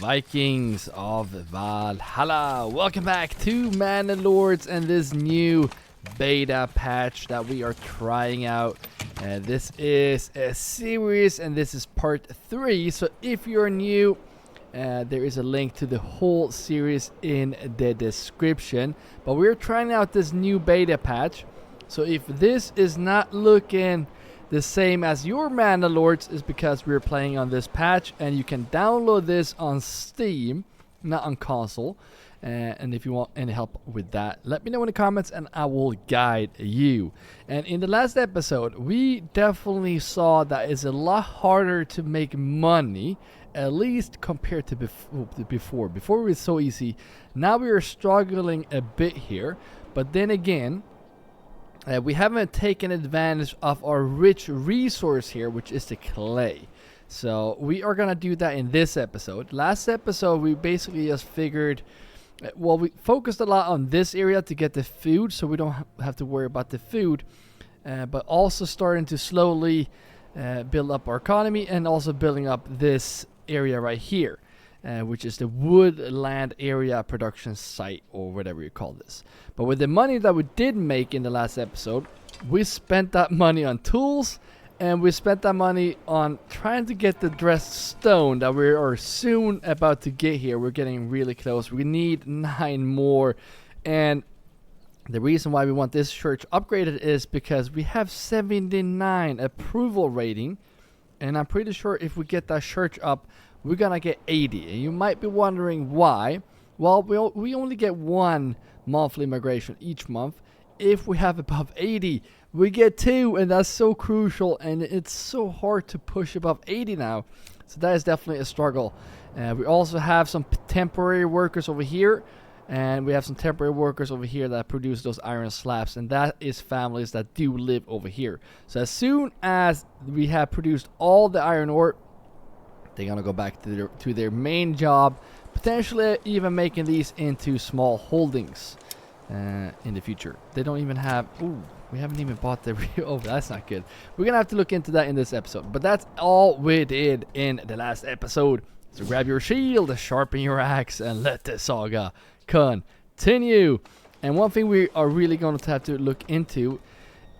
Vikings of Valhalla. Welcome back to Manor Lords and this new beta patch that we are trying out. This is a series and this is part 3. So if you're new, there is a link to the whole series in the description. But we're trying out this new beta patch. So if this is not looking the same as your Manor Lords, is because we're playing on this patch, and you can download this on Steam, not on console. And if you want any help with that, let me know in the comments and I will guide you. And in the last episode, we definitely saw that it's a lot harder to make money, at least compared to before. Before it was so easy. Now we are struggling a bit here, but then again, we haven't taken advantage of our rich resource here, which is the clay. So we are gonna do that in this episode. Last episode we basically just figured, well, we focused a lot on this area to get the food, so we don't have to worry about the food, but also starting to slowly build up our economy, and also building up this area right here, which is the woodland area production site, or whatever you call this. But with the money that we did make in the last episode, we spent that money on tools, and we spent that money on trying to get the dressed stone that we are soon about to get here. We're getting really close. We need 9 more, and the reason why we want this church upgraded is because we have 79 approval rating, and I'm pretty sure if we get that church up, we're gonna get 80. And you might be wondering why. Well, we only get 1 monthly migration each month. If we have above 80, we get 2, and that's so crucial, and it's so hard to push above 80 now. So that is definitely a struggle. We also have some temporary workers over here, and we have some temporary workers over here that produce those iron slabs, and that is families that do live over here. So as soon as we have produced all the iron ore, they're gonna go back to their main job, potentially even making these into small holdings in the future. They don't even have, ooh, we haven't even bought the oh, that's not good. We're gonna have to look into that in this episode, but that's all we did in the last episode. So grab your shield, sharpen your axe, and let the saga continue. And one thing we are really going to have to look into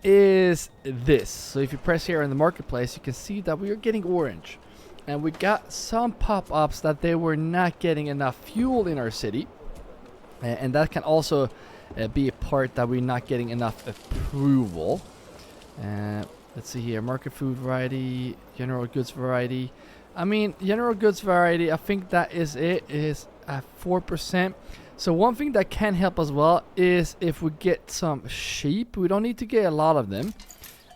is this. So if you press here in the marketplace, you can see that we are getting orange. And we got some pop-ups that they were not getting enough fuel in our city. And that can also be a part that we're not getting enough approval. Let's see here. Market food variety, general goods variety. I mean, general goods variety, I think that is it. It is at 4%. So one thing that can help as well is if we get some sheep. We don't need to get a lot of them.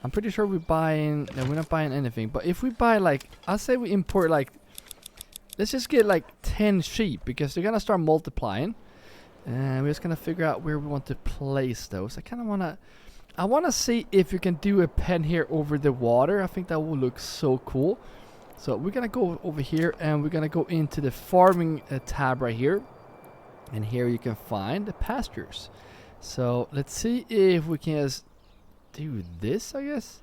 I'm pretty sure we're buying, no, we're not buying anything, but if we buy, like, I'll say we import, like, let's just get like 10 sheep, because they're gonna start multiplying, and we're just gonna figure out where we want to place those. I wanna see if you can do a pen here over the water. I think that will look so cool. So we're gonna go over here, and we're gonna go into the farming tab right here, and here you can find the pastures. So let's see if we can just do this, I guess,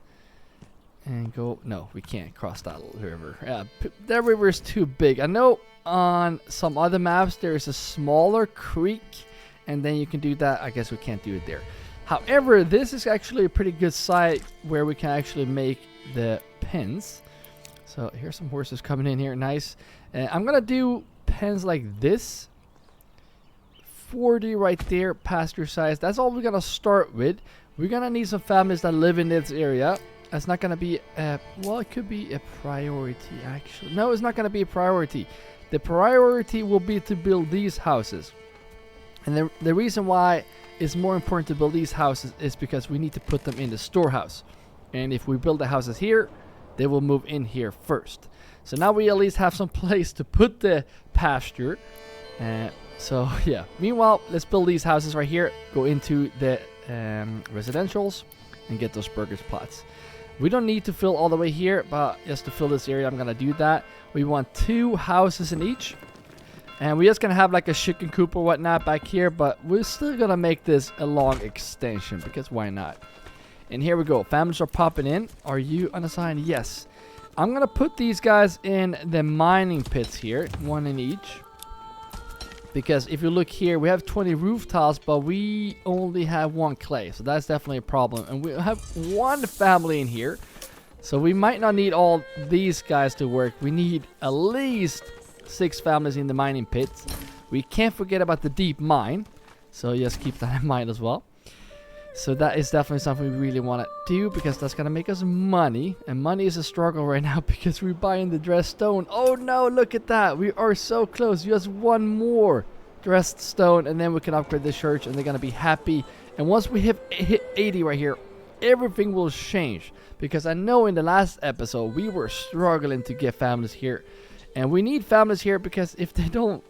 and go. No, we can't cross that river. Yeah, that river is too big. I know on some other maps there is a smaller creek, and then you can do that. I guess we can't do it there. However, this is actually a pretty good site where we can actually make the pens. So here's some horses coming in here. Nice. I'm gonna do pens like this. 40 right there, pasture size. That's all we're gonna start with. We're gonna need some families that live in this area. That's not gonna be a, well, it could be a priority actually. No, it's not gonna be a priority. The priority will be to build these houses. And the reason why it's more important to build these houses is because we need to put them in the storehouse. And if we build the houses here, they will move in here first. So now we at least have some place to put the pasture. So yeah, meanwhile, let's build these houses right here, go into the residentials, and get those burgers plots. We don't need to fill all the way here, but just to fill this area, I'm gonna do that. We want 2 houses in each, and we're just gonna have like a chicken coop or whatnot back here, but we're still gonna make this a long extension, because why not? And here we go. Families are popping in. Are you unassigned? Yes. I'm going to put these guys in the mining pits here, one in each. Because if you look here, we have 20 roof tiles, but we only have 1 clay. So that's definitely a problem. And we have 1 family in here. So we might not need all these guys to work. We need at least 6 families in the mining pits. We can't forget about the deep mine. So just keep that in mind as well. So that is definitely something we really want to do, because that's going to make us money. And money is a struggle right now because we're buying the dressed stone. Oh no, look at that. We are so close. Just 1 more dressed stone and then we can upgrade the church and they're going to be happy. And once we hit 80 right here, everything will change. Because I know in the last episode we were struggling to get families here. And we need families here because if they don't...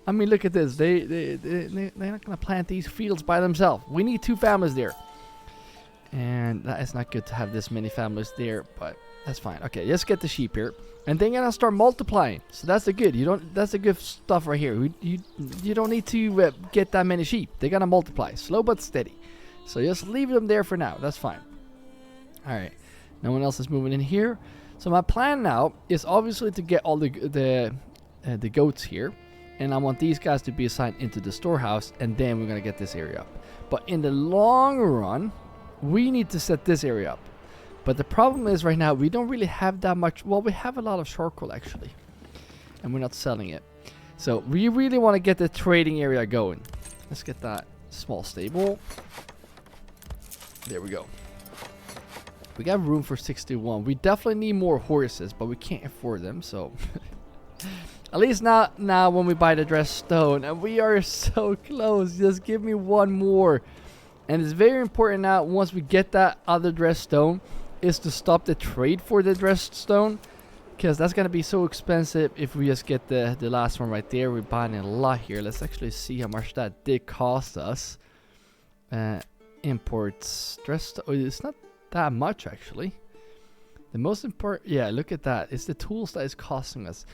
I mean, look at this. They're not going to plant these fields by themselves. We need 2 families there. And that is not good to have this many families there, but that's fine. Okay, let's get the sheep here. And then you're going to start multiplying. So that's the good. That's the good stuff right here. You don't need to get that many sheep. They're going to multiply. Slow but steady. So just leave them there for now. That's fine. Alright. No one else is moving in here. So my plan now is obviously to get all the goats here. And I want these guys to be assigned into the storehouse. And then we're going to get this area up. But in the long run, we need to set this area up. But the problem is right now, we don't really have that much. Well, we have a lot of charcoal actually. And we're not selling it. So we really want to get the trading area going. Let's get that small stable. There we go. We got room for 61. We definitely need more horses, but we can't afford them. So at least not now when we buy the dressed stone. And we are so close. Just give me 1 more. And it's very important now, once we get that other dressed stone, is to stop the trade for the dressed stone. Because that's going to be so expensive if we just get the last one right there. We're buying a lot here. Let's actually see how much that did cost us. Imports dressed. Oh, it's not that much actually. The most important, yeah, look at that. It's the tools that is costing us.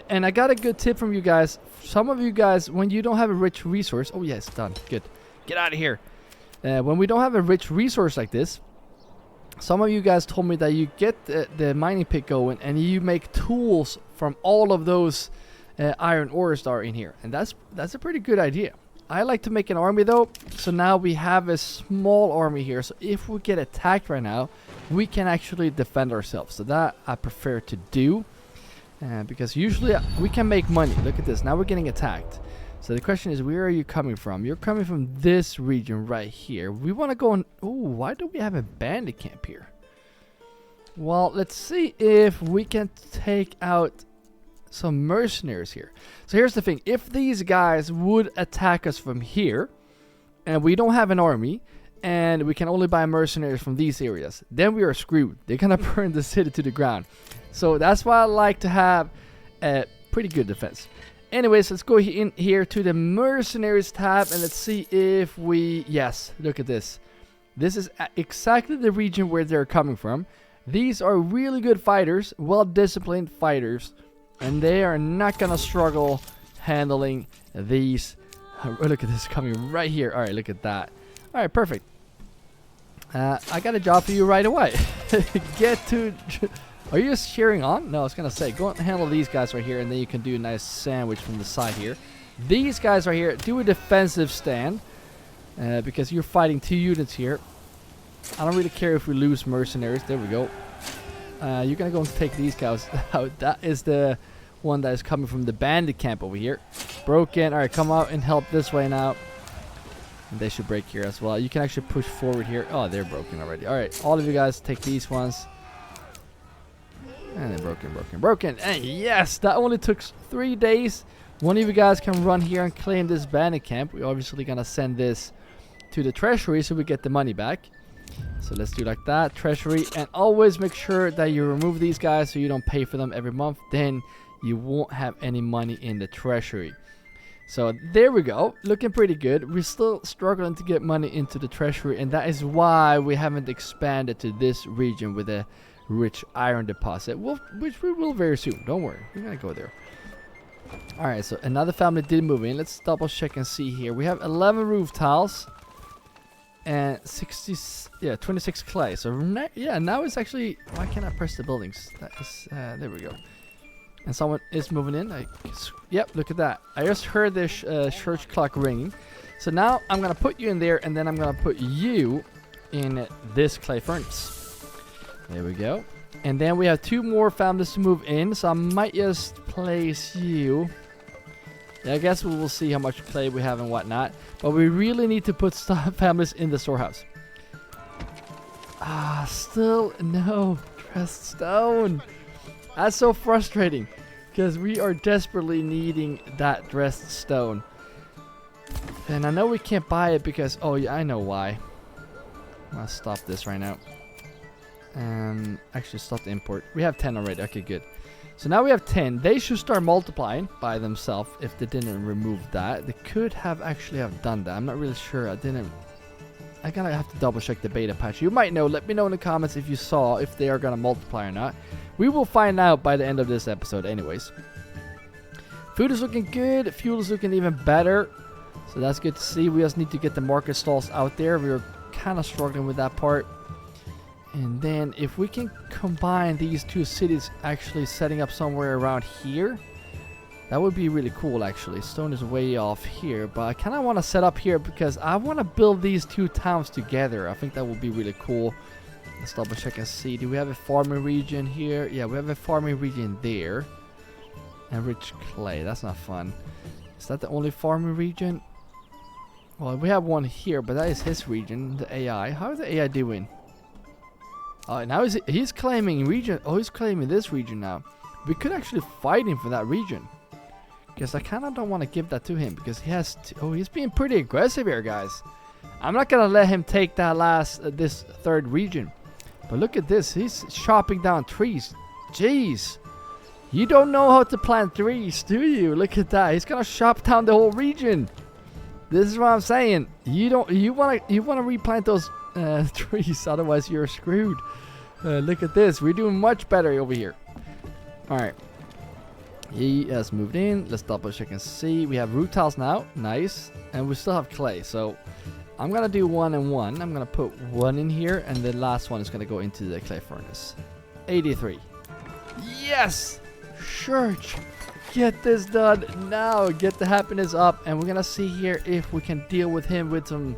And I got a good tip from you guys. Some of you guys, when you don't have a rich resource. Oh yeah, it's done. Good. Get out of here. When we don't have a rich resource like this, some of you guys told me that you get the mining pit going and you make tools from all of those iron ores that are in here. And that's a pretty good idea. I like to make an army though. So now we have a small army here. So if we get attacked right now, we can actually defend ourselves. So that I prefer to do. Because usually we can make money. Look at this. Now we're getting attacked. So the question is, where are you coming from? You're coming from this region right here. We want to go on... Oh, why do we have a bandit camp here? Well, let's see if we can take out some mercenaries here. So here's the thing. If these guys would attack us from here, and we don't have an army, and we can only buy mercenaries from these areas, then we are screwed. They're going to burn the city to the ground. So that's why I like to have a pretty good defense. Anyways, let's go in here to the mercenaries tab and let's see if we... Yes, look at this. This is exactly the region where they're coming from. These are really good fighters, well-disciplined fighters. And they are not going to struggle handling these. Look at this coming right here. Alright, look at that. Alright, perfect. I got a job for you right away. Get to... Are you just cheering on? No, I was going to say, go and handle these guys right here, and then you can do a nice sandwich from the side here. These guys right here, do a defensive stand, because you're fighting 2 units here. I don't really care if we lose mercenaries. There we go. You're going to go and take these guys out. That is the one that is coming from the bandit camp over here. Broken. All right, come out and help this way now. And they should break here as well. You can actually push forward here. Oh, they're broken already. All right, all of you guys take these ones. And then broken. And yes, that only took 3 days. One of you guys can run here and claim this bandit camp. We're obviously going to send this to the treasury so we get the money back. So let's do like that. Treasury. And always make sure that you remove these guys so you don't pay for them every month. Then you won't have any money in the treasury. So there we go. Looking pretty good. We're still struggling to get money into the treasury. And that is why we haven't expanded to this region with a rich iron deposit, which we will very soon. Don't worry, we're gonna go there. All right, so another family did move in. Let's double check and see here. We have 11 roof tiles. and 26 clay. So yeah, now it's actually, why can't I press the buildings? That is, there we go. And someone is moving in. Yep, look at that. I just heard the church clock ringing. So now I'm gonna put you in there, and then I'm gonna put you in this clay furnace. There we go. And then we have 2 more families to move in, so I might just place you. Yeah, I guess we will see how much clay we have and whatnot. But we really need to put families in the storehouse. Ah, still no dressed stone. That's so frustrating, because we are desperately needing that dressed stone. And I know we can't buy it because, oh yeah, I know why. I'll stop this right now. Actually stop the import. We have 10 already. Okay, good. So now we have 10. They should start multiplying by themselves if they didn't remove that. They could have actually have done that. I'm not really sure. I gotta have to double check the beta patch. You might know. Let me know in the comments if you saw if they are gonna multiply or not. We will find out by the end of this episode anyways. Food is looking good. Fuel is looking even better. So that's good to see. We just need to get the market stalls out there. We were kind of struggling with that part. And then if we can combine these 2 cities actually setting up somewhere around here, that would be really cool actually. Stone is way off here, but I kind of want to set up here because I want to build these 2 towns together. I think that would be really cool. Let's double check and see. Do we have a farming region here? Yeah, we have a farming region there. And rich clay. That's not fun. Is that the only farming region? Well, we have one here, but that is his region, the AI. How is the AI doing? Now he's claiming region. Oh, he's claiming this region now. We could actually fight him for that region. Because I kind of don't want to give that to him. Because he has he's being pretty aggressive here, guys. I'm not going to let him take that this 3rd region. But look at this. He's chopping down trees. Jeez. You don't know how to plant trees, do you? Look at that. He's going to chop down the whole region. This is what I'm saying. You want to replant those trees, otherwise you're screwed. Look at this. We're doing much better over here. Alright. He has moved in. Let's double check and see. We have root tiles now. Nice. And we still have clay. So I'm going to do 1 and 1. I'm going to put 1 in here. And the last one is going to go into the clay furnace. 83. Yes! Church! Get this done now. Get the happiness up. And we're going to see here if we can deal with him with some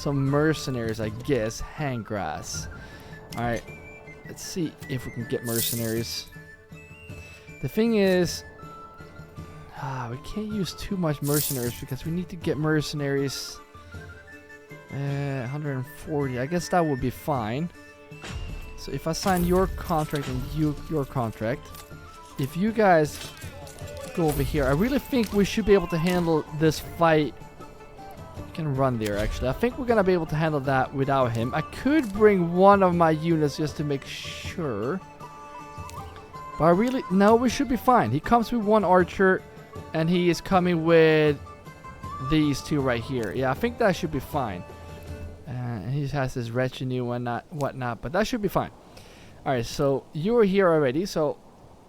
mercenaries, I guess. Hang grass. Alright. Let's see if we can get mercenaries. The thing is, we can't use too much mercenaries because we need to get mercenaries. 140. I guess that would be fine. So if I sign your contract and your contract, if you guys go over here, I really think we should be able to handle this fight. You can run there, actually. I think we're going to be able to handle that without him. I could bring one of my units just to make sure. But no, we should be fine. He comes with 1 archer, and he is coming with these 2 right here. Yeah, I think that should be fine. And he has his retinue and whatnot, but that should be fine. Alright, so you're here already, so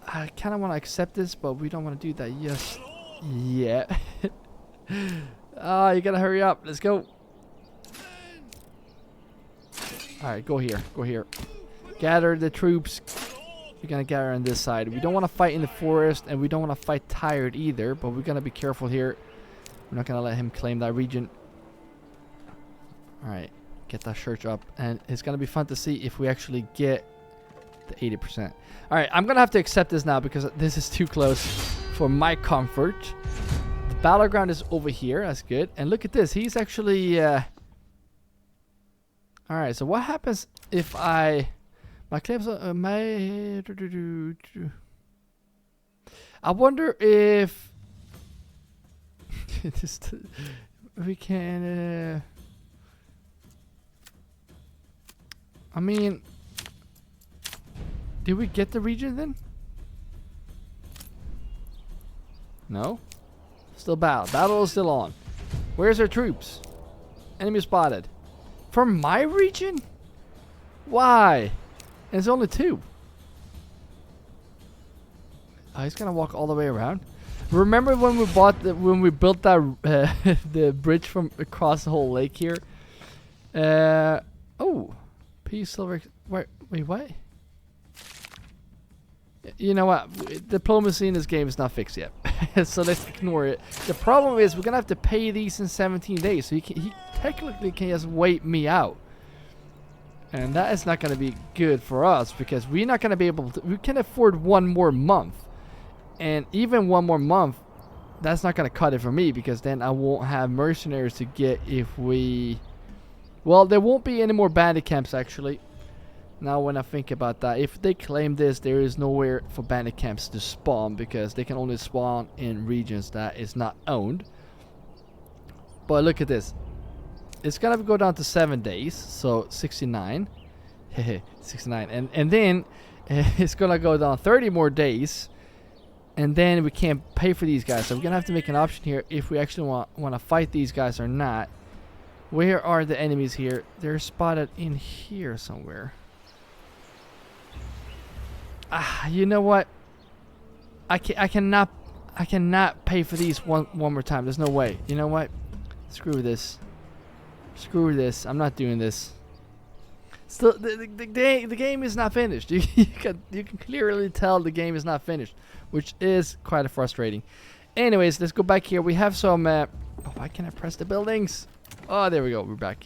I kind of want to accept this, but we don't want to do that just yet. You gotta hurry up. Let's go. Alright, go here. Go here. Gather the troops. We're gonna gather on this side. We don't want to fight in the forest, and we don't want to fight tired either, but we're gonna be careful here. We're not gonna let him claim that region. Alright, get that church up, and it's gonna be fun to see if we actually get the 80%. Alright, I'm gonna have to accept this now because this is too close for my comfort. The battleground is over here. That's good. And look at this. He's actually alright, so what happens if my claims I wonder if we can I mean, did we get the region then? No? Still battle. Battle is still on. Where's our troops? Enemy spotted. From my region? Why? And it's only 2. Oh, he's gonna walk all the way around. Remember when we built that the bridge from across the whole lake here? Oh, peace silver. Wait, what? You know what? Diplomacy in this game is not fixed yet, so let's ignore it. The problem is we're gonna have to pay these in 17 days, so he technically can just wait me out, and that is not gonna be good for us because we're not gonna be able to. We can afford one more month, and even one more month, that's not gonna cut it for me because then I won't have mercenaries to get if we. Well, there won't be any more bandit camps actually. Now when I think about that, if they claim this, there is nowhere for bandit camps to spawn because they can only spawn in regions that is not owned. But look at this. It's gonna go down to 7 days, so 69. 69. And then it's gonna go down 30 more days. And then we can't pay for these guys. So we're gonna have to make an option here if we actually want to fight these guys or not. Where are the enemies here? They're spotted in here somewhere. You know what? I cannot pay for these one more time. There's no way. You know what? Screw this. Screw this. I'm not doing this. Still, the game is not finished. You can clearly tell the game is not finished, which is quite frustrating. Anyways, let's go back here. We have some. Oh, why can't I press the buildings? Oh, there we go. We're back.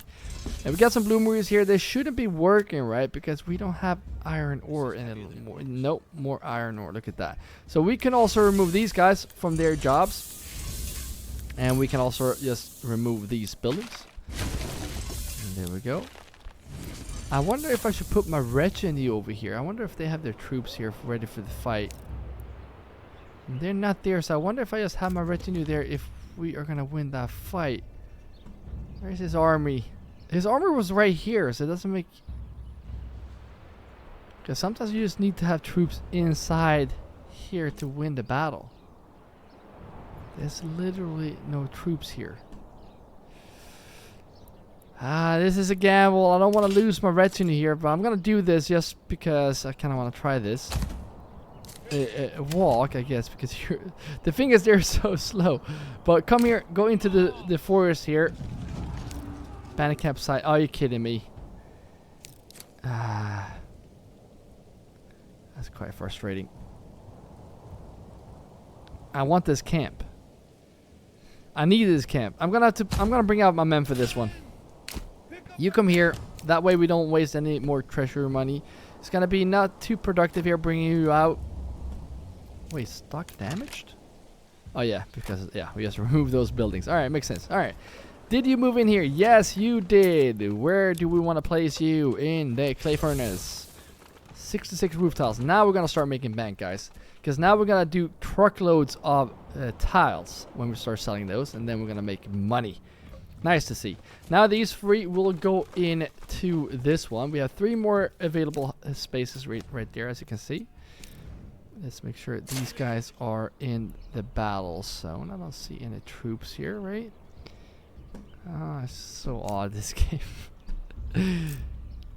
And we got some blue moors here. They shouldn't be working, right? Because we don't have iron ore anymore. Nope, more iron ore. Look at that. So we can also remove these guys from their jobs. And we can also just remove these buildings. And there we go. I wonder if I should put my retinue over here. I wonder if they have their troops here ready for the fight. And they're not there, so I wonder if I just have my retinue there if we are going to win that fight. Where's his army? His armor was right here, so it doesn't make... Because sometimes you just need to have troops inside here to win the battle. There's literally no troops here. This is a gamble. I don't want to lose my retinue here, but I'm going to do this just because I kind of want to try this. Walk, I guess, because the thing is they're so slow. But come here, go into the forest here. Bandit camp site. Oh, you're kidding me. That's quite frustrating. I want this camp. I need this camp. I'm gonna bring out my men for this one. You come here. That way we don't waste any more treasure money. It's gonna be not too productive here bringing you out. Wait, stock damaged? Oh yeah, because we just removed those buildings. All right, makes sense. All right. Did you move in here? Yes, you did. Where do we want to place you? In the clay furnace. 66 roof tiles. Now we're going to start making bank, guys. Because now we're going to do truckloads of tiles when we start selling those. And then we're going to make money. Nice to see. Now these 3 will go into this one. We have 3 more available spaces right there, as you can see. Let's make sure these guys are in the battle zone. I don't see any troops here, right? Ah, it's so odd, this game.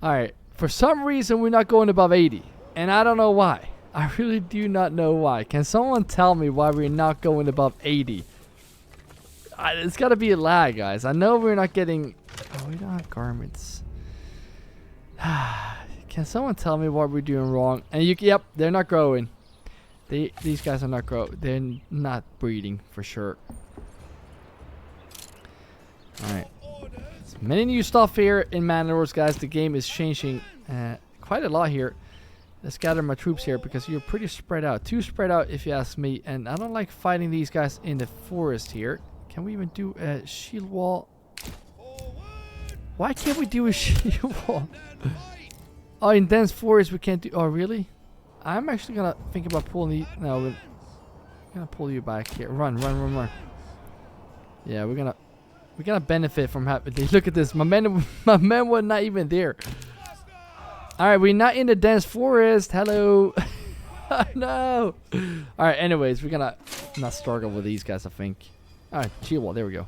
Alright, for some reason we're not going above 80. And I don't know why. I really do not know why. Can someone tell me why we're not going above 80? It's got to be a lag, guys. I know we're not getting... Oh, we don't have garments. Can someone tell me what we're doing wrong? And yep, they're not growing. These guys are not growing. They're not breeding, for sure. Alright. Many new stuff here in Manor Lords, guys. The game is changing quite a lot here. Let's gather my troops here because you're pretty spread out. Too spread out if you ask me. And I don't like fighting these guys in the forest here. Can we even do a shield wall? Why can't we do a shield wall? Oh, in dense forest we can't do... Oh, really? I'm actually going to think about pulling the... No, we're going to pull you back here. Run. Yeah, we're going to benefit from having... Look at this. My men were not even there. Alright, we're not in the dense forest. Hello. No. Alright, anyways, we're going to not struggle with these guys, I think. Alright, shield wall. There we go.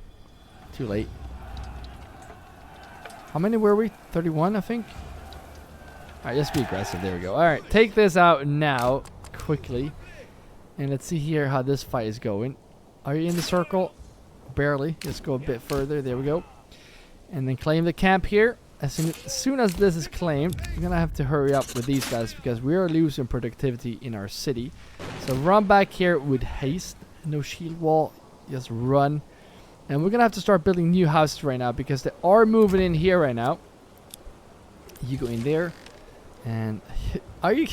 Too late. How many were we? 31, I think. Alright, let's be aggressive. There we go. Alright, take this out now. Quickly. And let's see here how this fight is going. Are you in the circle? Barely. Let's go a bit further. There we go. And then claim the camp here. As soon as this is claimed, we're gonna have to hurry up with these guys because we are losing productivity in our city. So run back here with haste. No shield wall, just run. And we're gonna have to start building new houses right now because they are moving in here right now. You go in there. And are you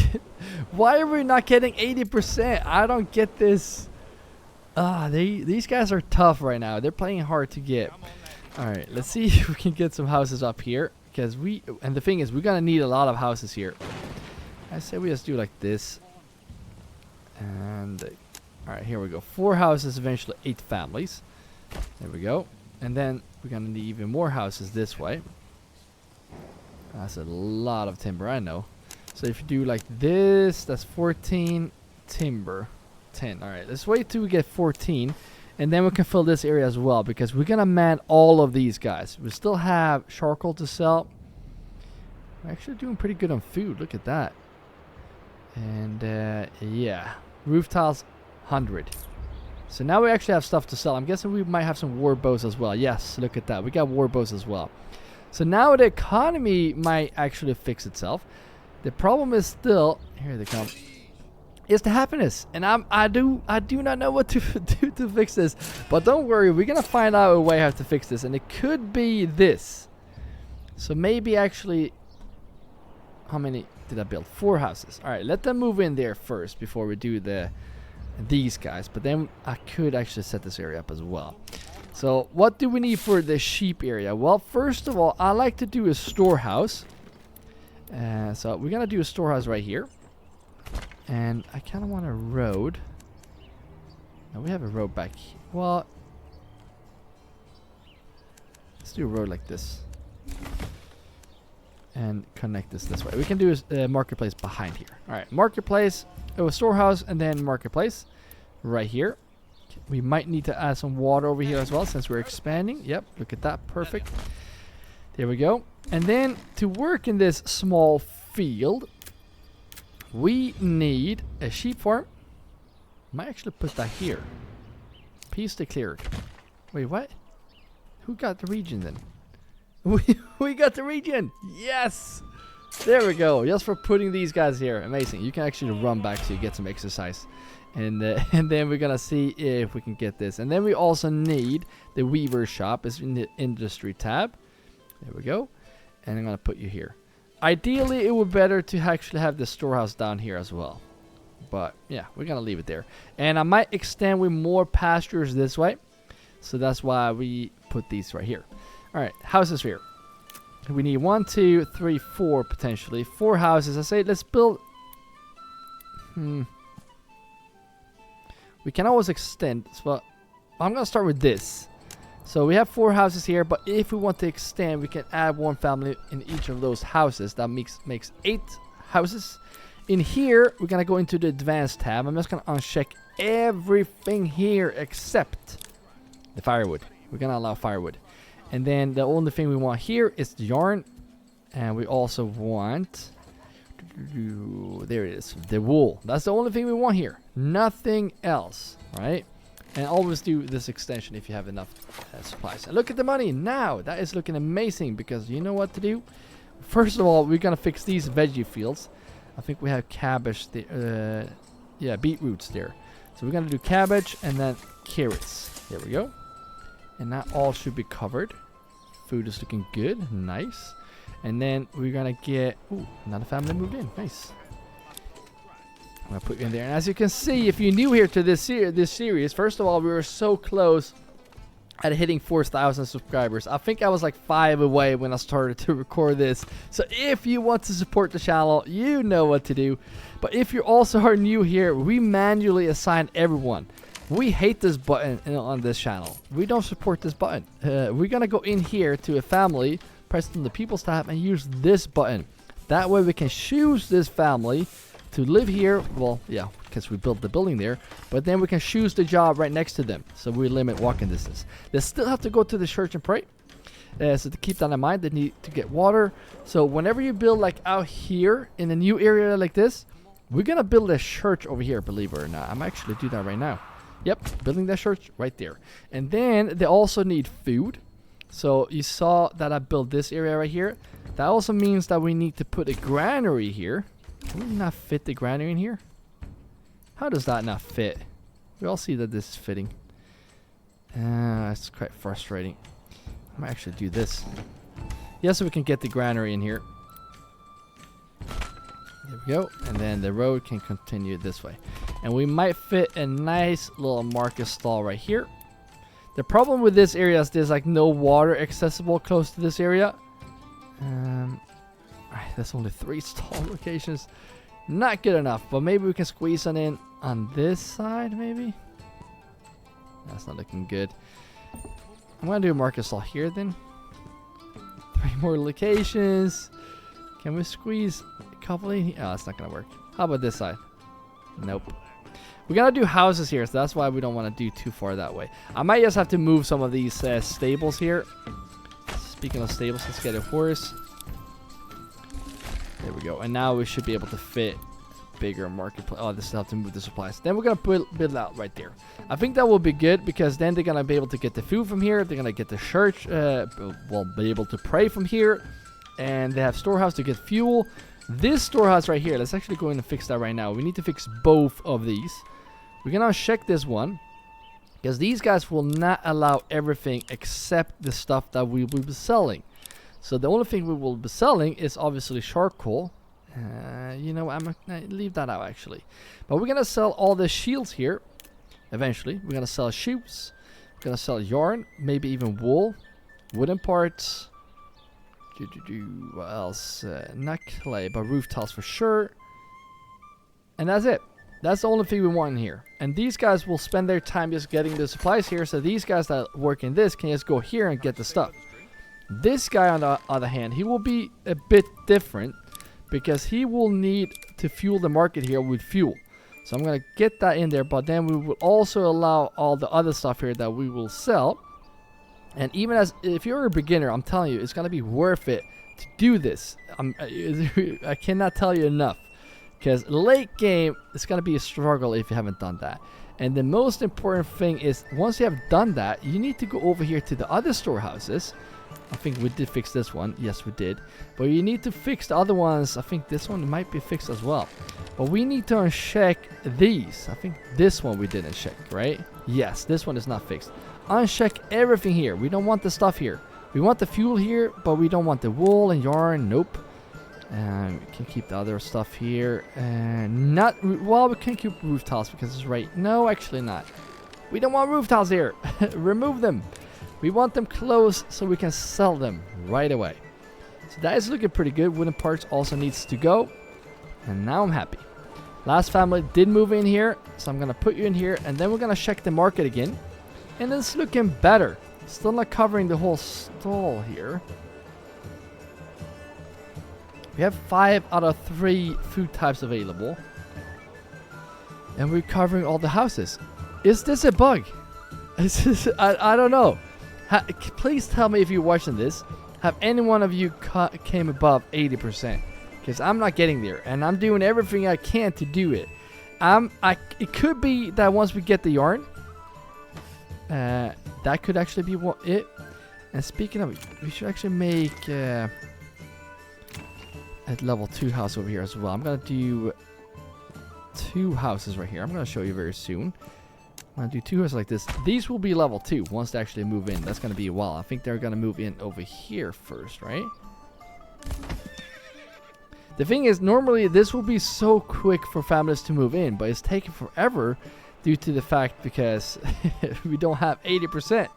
why are we not getting 80%? I don't get this. These guys are tough right now. They're playing hard to get. Alright, let's see if we can get some houses up here. Because and the thing is, we're gonna need a lot of houses here. I say we just do like this. And alright, here we go. 4 houses, eventually 8 families. There we go. And then we're gonna need even more houses this way. That's a lot of timber, I know. So if you do like this, that's 14 timber. 10. Alright, let's wait till we get 14. And then we can fill this area as well, because we're gonna man all of these guys. We still have charcoal to sell. We're actually doing pretty good on food. Look at that. And yeah, roof tiles 100. So now we actually have stuff to sell. I'm guessing we might have some war bows as well. Yes, look at that. We got war bows as well. So now the economy might actually fix itself. The problem is still, here they come, is the happiness. And I do not know what to do to fix this. But don't worry, we're gonna find out a way how to fix this. And it could be this. So maybe actually, how many did I build? 4 houses. Alright, let them move in there first before we do these guys. But then I could actually set this area up as well. So what do we need for the sheep area? Well, first of all, I like to do a storehouse. So we're gonna do a storehouse right here. And I kind of want a road. Now we have a road back here. Well, let's do a road like this. And connect this way. We can do a marketplace behind here. Alright, marketplace. Oh, a storehouse and then marketplace. Right here. We might need to add some water over here as well since we're expanding. Yep, look at that. Perfect. There we go. And then to work in this small field, we need a sheep farm. Might actually put that here. Peace declared. Wait, what? Who got the region then? We got the region. Yes. There we go. Just for putting these guys here. Amazing. You can actually run back so you get some exercise. And then we're gonna see if we can get this. And then we also need the weaver shop. It's in the industry tab. There we go. And I'm gonna put you here. Ideally, it would be better to actually have the storehouse down here as well. But yeah, we're gonna leave it there. And I might extend with more pastures this way. So that's why we put these right here. Alright, houses here. We need 1, 2, 3, 4 potentially. 4 houses. I say let's build. We can always extend. So I'm gonna start with this. So we have 4 houses here, but if we want to extend, we can add 1 family in each of those houses. That makes 8 houses. In here, we're gonna go into the advanced tab. I'm just gonna uncheck everything here except the firewood. We're gonna allow firewood. And then the only thing we want here is the yarn. And we also want, there it is, the wool. That's the only thing we want here. Nothing else, right? And always do this extension if you have enough supplies. And look at the money now. That is looking amazing because you know what to do. First of all, we're gonna fix these veggie fields. I think we have cabbage there. Yeah, beetroots there. So we're gonna do cabbage and then carrots. There we go. And that all should be covered. Food is looking good. Nice. And then we're gonna get, ooh, another family moved in. Nice. I'm gonna put you in there. And as you can see, if you're new here to this series, first of all, we were so close at hitting 4,000 subscribers. I think I was like 5 away when I started to record this. So if you want to support the channel, you know what to do. But if you also are new here, we manually assign everyone. We hate this button on this channel. We don't support this button. We're gonna go in here to a family, press on the people's tab and use this button. That way we can choose this family to live here. Well, yeah, because we built the building there. But then we can choose the job right next to them. So we limit walking distance. They still have to go to the church and pray. So to keep that in mind, they need to get water. So whenever you build like out here in a new area like this, we're gonna build a church over here, believe it or not. I'm actually do that right now. Yep, building that church right there. And then they also need food. So you saw that I built this area right here. That also means that we need to put a granary here. Can we not fit the granary in here? How does that not fit? We all see that this is fitting. It's quite frustrating. I might actually do this. Yes, so we can get the granary in here. There we go. And then the road can continue this way. And we might fit a nice little market stall right here. The problem with this area is there's like no water accessible close to this area. That's only 3 stall locations. Not good enough, but maybe we can squeeze on in on this side, maybe? That's not looking good. I'm gonna do a market stall here then. 3 more locations. Can we squeeze a couple in here? Oh, it's not gonna work. How about this side? Nope. We gotta do houses here, so that's why we don't want to do too far that way. I might just have to move some of these stables here. Speaking of stables, let's get a horse. There we go. And now we should be able to fit bigger marketplace. Oh, this will have to move the supplies. Then we're gonna build out right there. I think that will be good because then they're gonna be able to get the food from here. They're gonna get the church. Well, be able to pray from here, and they have storehouse to get fuel. This storehouse right here. Let's actually go in and fix that right now. We need to fix both of these. We're gonna check this one because these guys will not allow everything except the stuff that we will be selling. So the only thing we will be selling is obviously charcoal. You know, I'm gonna leave that out actually. But we're gonna sell all the shields here. Eventually, we're gonna sell shoes. We're gonna sell yarn, maybe even wool, wooden parts. What else? Not clay, but roof tiles for sure. And that's it. That's the only thing we want in here. And these guys will spend their time just getting the supplies here. So these guys that work in this can just go here and get the stuff. This guy, on the other hand, he will be a bit different because he will need to fuel the market here with fuel. So I'm going to get that in there. But then we will also allow all the other stuff here that we will sell. And even as if you're a beginner, I'm telling you, it's going to be worth it to do this. I cannot tell you enough. Because late game, it's going to be a struggle if you haven't done that. And the most important thing is, once you have done that, you need to go over here to the other storehouses. I think we did fix this one. Yes, we did. But you need to fix the other ones. I think this one might be fixed as well. But we need to uncheck these. I think this one we didn't check, right? Yes, this one is not fixed. Uncheck everything here. We don't want the stuff here. We want the fuel here, but we don't want the wool and yarn. Nope. We can keep the other stuff here. Well, we can keep roof tiles because it's right. No, actually not. We don't want roof tiles here. Remove them. We want them close so we can sell them right away. So that is looking pretty good. Wooden parts also needs to go. And now I'm happy. Last family did move in here. So I'm going to put you in here. And then we're going to check the market again. And it's looking better. Still not covering the whole stall here. We have 5 out of 3 food types available. And we're covering all the houses. Is this a bug? I don't know. Please tell me if you're watching this. Have any one of you came above 80%? Because I'm not getting there. And I'm doing everything I can to do it. It could be that once we get the yarn. That could actually be it. And speaking of, we should actually make... at level 2 house over here as well. I'm going to do 2 houses right here. I'm going to show you very soon. I'm going to do 2 houses like this. These will be level 2 once they actually move in. That's going to be a while. I think they're going to move in over here first, right? The thing is, normally this will be so quick for families to move in, but it's taking forever due to the fact because we don't have 80%.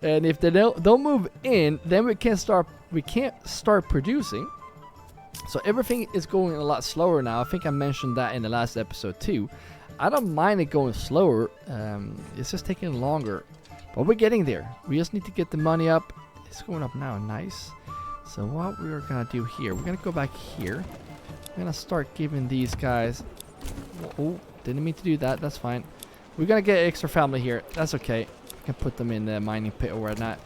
And if they don't move in, then we can't start producing. So everything is going a lot slower now. I think I mentioned that in the last episode too. I don't mind it going slower. It's just taking longer. But we're getting there. We just need to get the money up. It's going up now. Nice. So what we're going to do here. We're going to go back here. We're going to start giving these guys... Oh, didn't mean to do that. That's fine. We're going to get extra family here. That's okay. We can put them in the mining pit or whatnot.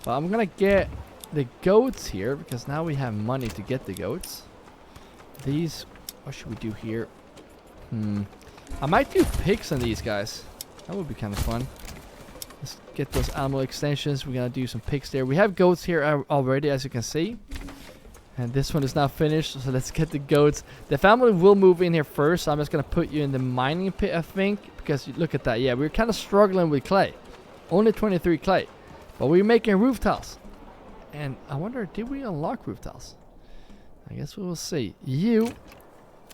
But I'm going to get... the goats here because now we have money to get the goats. These, what should we do here? I might do pigs on these guys. That would be kind of fun. Let's get those animal extensions. We're gonna do some pigs there. We have goats here already, as you can see. And this one is not finished, so let's get the goats. The family will move in here first. So I'm just gonna put you in the mining pit, I think, because you look at that. Yeah, we're kind of struggling with clay. Only 23 clay, but we're making roof tiles. And I wonder, did we unlock roof tiles? I guess we will see. You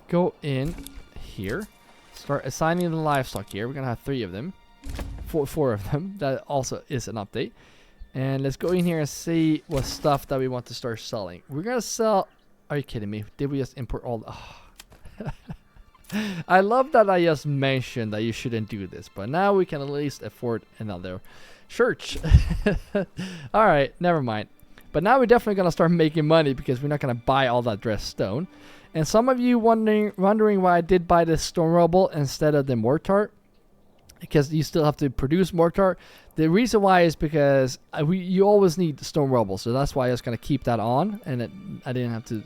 go in here, start assigning the livestock here. We're gonna have 3 of them, four of them. That also is an update. And let's go in here and see what stuff that we want to start selling. We're gonna sell. Are you kidding me? Did we just import all? Oh. I love that I just mentioned that you shouldn't do this, but now we can at least afford another church. All right, never mind. But now we're definitely gonna start making money because we're not gonna buy all that dressed stone. And some of you wondering why I did buy the stone rubble instead of the mortar, because you still have to produce mortar. The reason why is because you always need stone rubble, so that's why I was gonna keep that on, and I didn't have to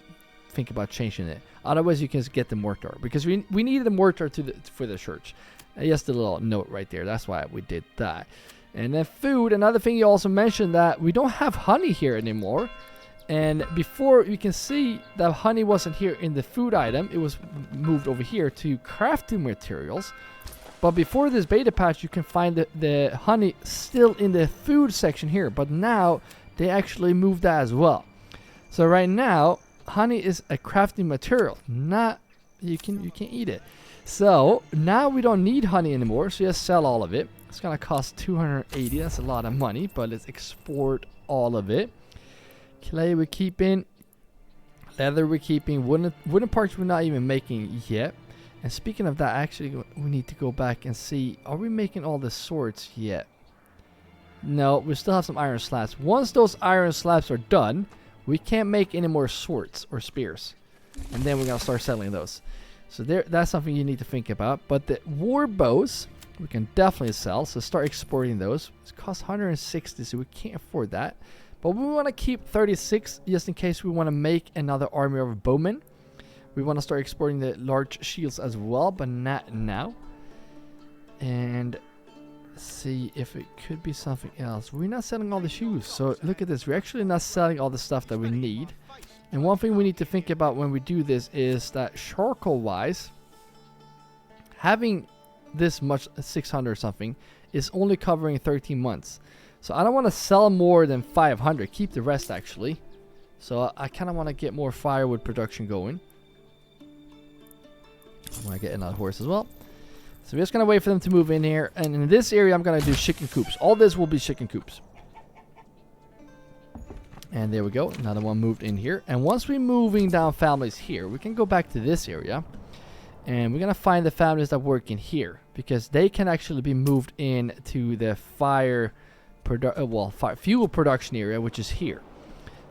think about changing it. Otherwise, you can just get the mortar because we needed the mortar for the church. Just a little note right there. That's why we did that. And then food. Another thing you also mentioned that we don't have honey here anymore. And before you can see that honey wasn't here in the food item, it was moved over here to crafting materials. But before this beta patch, you can find the honey still in the food section here. But now they actually moved that as well. So right now, honey is a crafting material. Not you can eat it. So now we don't need honey anymore. So just sell all of it. It's gonna cost 280. That's a lot of money. But let's export all of it. Clay we're keeping. Leather we're keeping. Wooden parts we're not even making yet. And speaking of that, actually, we need to go back and see, are we making all the swords yet? No, we still have some iron slabs. Once those iron slabs are done, we can't make any more swords or spears. And then we're going to start selling those. So that's something you need to think about. But the war bows, we can definitely sell. So start exporting those. It costs 160, so we can't afford that. But we want to keep 36 just in case we want to make another army of bowmen. We want to start exporting the large shields as well, but not now. And see if it could be something else. We're not selling all the shoes. So look at this. We're actually not selling all the stuff that we need. And one thing we need to think about when we do this is that charcoal-wise, having this much 600 something is only covering 13 months. So I don't want to sell more than 500. Keep the rest actually. So I kind of want to get more firewood production going. I'm going to get another horse as well. So we're just going to wait for them to move in here. And in this area, I'm going to do chicken coops. All this will be chicken coops. And there we go. Another one moved in here. And once we're moving down families here, we can go back to this area. And we're going to find the families that work in here. Because they can actually be moved in to the fuel production area, which is here.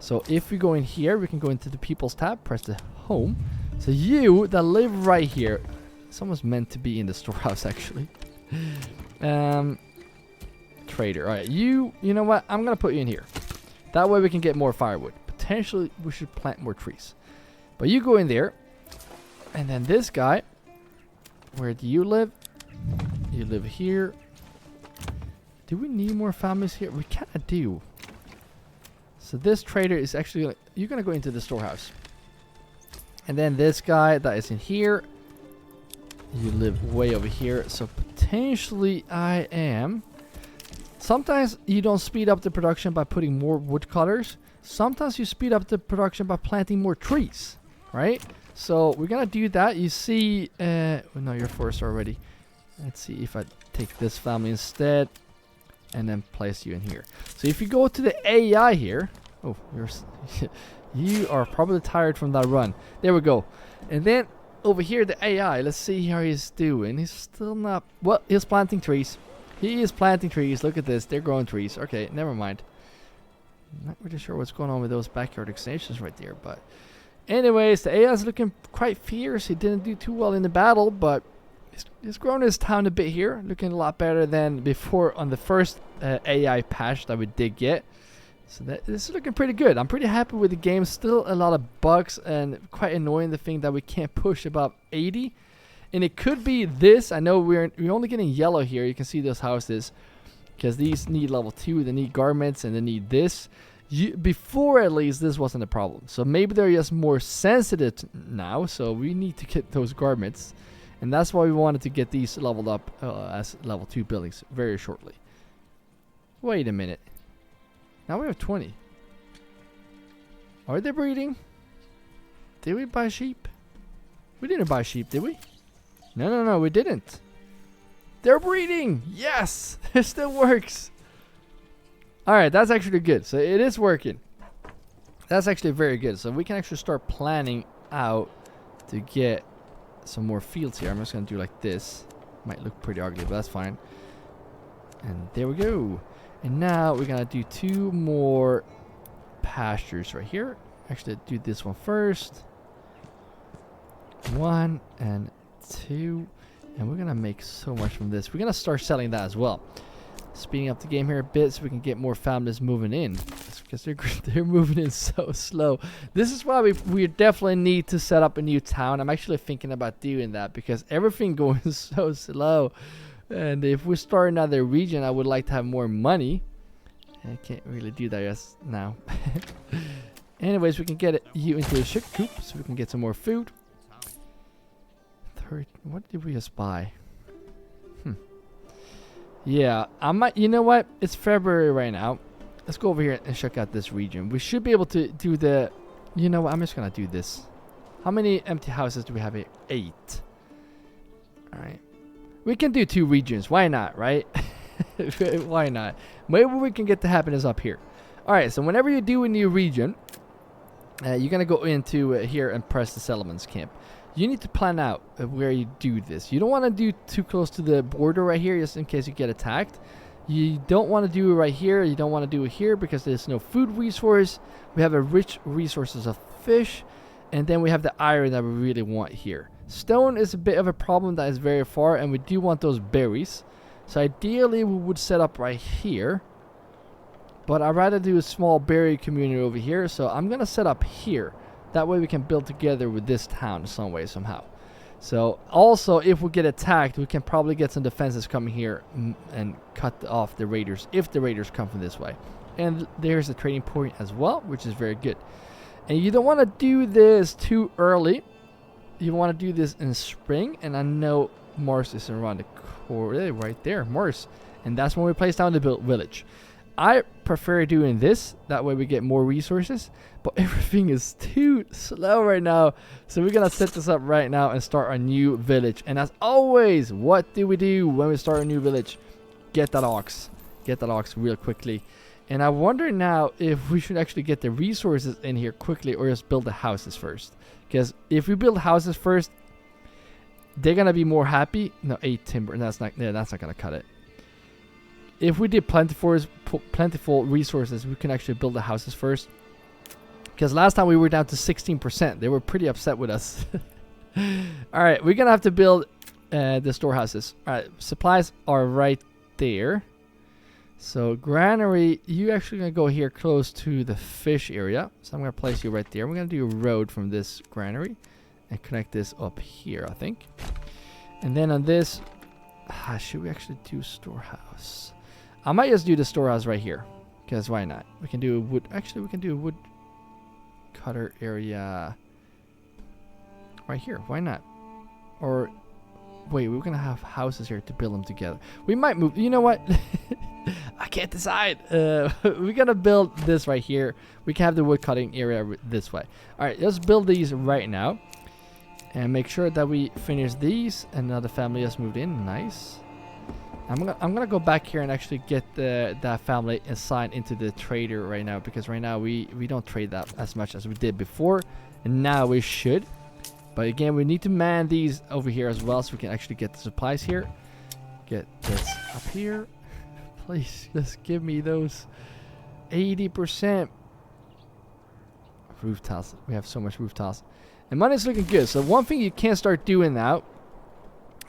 So if we go in here, we can go into the people's tab, press the home. So you that live right here, someone's meant to be in the storehouse actually. Trader. All right, you know what? I'm gonna put you in here. That way we can get more firewood. Potentially we should plant more trees. But you go in there, and then this guy. Where do you live? You live here. Do we need more families here? We kind of do. So this trader is actually you're gonna go into the storehouse. And then this guy that is in here, you live way over here. So potentially I am. Sometimes you don't speed up the production by putting more woodcutters. Sometimes you speed up the production by planting more trees, right? So we're gonna do that. You see, no, you're forest already. Let's see if I take this family instead, and then place you in here. So if you go to the AI here, oh, you are probably tired from that run. There we go. And then over here, the AI. Let's see how he's doing. He's still not. Well, he's planting trees. He is planting trees. Look at this. They're growing trees. Okay, never mind. I'm not really sure what's going on with those backyard extensions right there. But anyways, the AI is looking quite fierce. He didn't do too well in the battle, but he's grown his town a bit here. Looking a lot better than before on the first AI patch that we did get. So this is looking pretty good. I'm pretty happy with the game. Still a lot of bugs and quite annoying the thing that we can't push above 80. And it could be this. I know we're only getting yellow here. You can see those houses. because these need level 2. They need garments and they need this. Before, at least, this wasn't a problem. So maybe they're just more sensitive now. So we need to get those garments. And that's why we wanted to get these leveled up as level 2 buildings very shortly. Wait a minute. Now we have 20. Are they breeding? Did we buy sheep? We didn't buy sheep, did we? No, we didn't. They're breeding! Yes! It still works. Alright, that's actually good. So it is working. That's actually very good. So we can actually start planning out to get some more fields here. I'm just going to do like this. Might look pretty ugly, but that's fine. And there we go. And now we're going to do 2 more pastures right here. Actually, do this one first. 1 and 2. And we're going to make so much from this. We're going to start selling that as well. Speeding up the game here a bit so we can get more families moving in. Because they're moving in so slow. This is why we definitely need to set up a new town. I'm actually thinking about doing that because everything going so slow. And if we start another region, I would like to have more money. I can't really do that just now. Anyways, we can get you into a ship coop so we can get some more food. What did we just buy? Yeah, I might. You know what? It's February right now. Let's go over here and check out this region. We should be able to do the. You know what? I'm just gonna do this. How many empty houses do we have here? 8. All right. We can do 2 regions. Why not? Right? Why not? Maybe we can get the happiness up here. All right. So whenever you do a new region, you're gonna go into here and press the settlements camp. You need to plan out where you do this. You don't want to do too close to the border right here just in case you get attacked. You don't want to do it right here. You don't want to do it here because there's no food resource. We have a rich resources of fish. And then we have the iron that we really want here. Stone is a bit of a problem that is very far. And we do want those berries. So ideally we would set up right here. But I'd rather do a small berry community over here. So I'm going to set up here. That way we can build together with this town some way, somehow. So, also, if we get attacked, we can probably get some defenses coming here and cut off the raiders, if the raiders come from this way. And there's a trading point as well, which is very good. And you don't want to do this too early. You want to do this in spring. And I know Mars is around the corner, right there, Mars. And that's when we place down the village. I prefer doing this. That way we get more resources. But everything is too slow right now. So we're going to set this up right now and start a new village. And as always, what do we do when we start a new village? Get that ox. Get that ox real quickly. And I wonder now if we should actually get the resources in here quickly or just build the houses first. Because if we build houses first, they're going to be more happy. No, 8 timber. That's not going to cut it. If we did plentiful resources, we can actually build the houses first. Because last time we were down to 16%. They were pretty upset with us. Alright, we're going to have to build the storehouses. Alright, supplies are right there. So, granary, you actually going to go here close to the fish area. So, I'm going to place you right there. We're going to do a road from this granary. And connect this up here, I think. And then on this, should we actually do storehouse? I might just do the storehouse right here. Because why not? We can do a wood. Actually, we can do a wood cutter area right here. Why not? Or, wait, we're going to have houses here to build them together. We might move. You know what? I can't decide. We're going to build this right here. We can have the wood cutting area this way. All right, let's build these right now. And make sure that we finish these. Another family has moved in. Nice. I'm gonna go back here and actually get that family assigned into the trader right now, because right now we don't trade that as much as we did before, and now we should. But again, we need to man these over here as well so we can actually get the supplies here. Get this up here. Please just give me those 80% roof tiles. We have so much roof tiles. And money's looking good. So one thing you can't start doing now,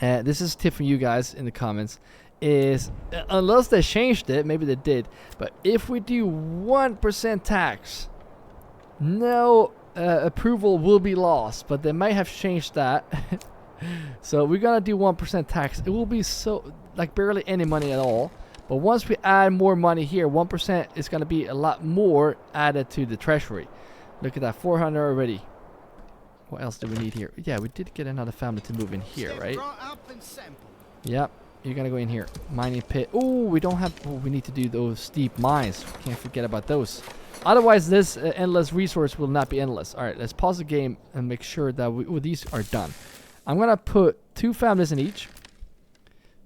this is a tip from you guys in the comments, is unless they changed it, maybe they did, but if we do 1% tax, no approval will be lost. But they might have changed that. So we're gonna do 1% tax. It will be so like barely any money at all. But once we add more money here, 1% is going to be a lot more added to the treasury. Look at that, 400 already. What else do we need here? Yeah, we did get another family to move in here, right? Yep, you're going to go in here. Mining pit. Oh, we don't have... Oh, we need to do those deep mines. Can't forget about those. Otherwise, this endless resource will not be endless. All right, let's pause the game and make sure that these are done. I'm going to put 2 families in each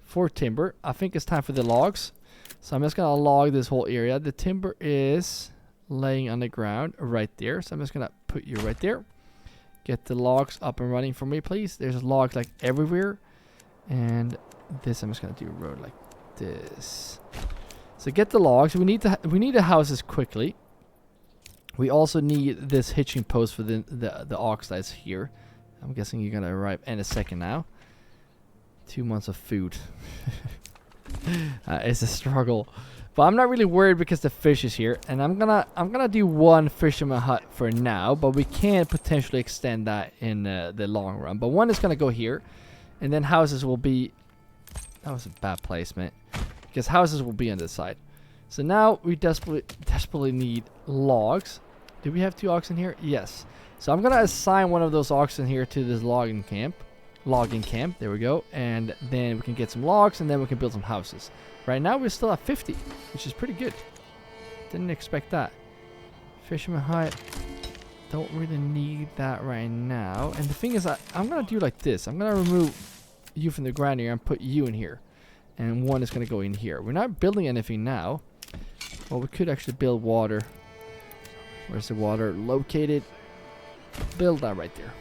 for timber. I think it's time for the logs. So I'm just going to log this whole area. The timber is laying on the ground right there. So I'm just going to put you right there. Get the logs up and running for me, please. There's logs like everywhere. And this, I'm just going to do a road like this. So get the logs. We need the houses quickly. We also need this hitching post for the ox that's here. I'm guessing you're going to arrive in a second now. 2 months of food. It's a struggle. But I'm not really worried because the fish is here. And I'm gonna do 1 fisherman hut for now. But we can potentially extend that in the long run. But 1 is going to go here. And then houses will be... That was a bad placement. Because houses will be on this side. So now we desperately need logs. Do we have 2 oxen here? Yes. So I'm going to assign one of those oxen here to this logging camp. There we go. And then we can get some logs and then we can build some houses. Right now we're still at 50, which is pretty good. Didn't expect that. Fisherman hut. Don't really need that right now. And the thing is, I'm going to do like this. I'm going to remove you from the ground here and put you in here. And 1 is going to go in here. We're not building anything now. Well, we could actually build water. Where's the water located? Build that right there.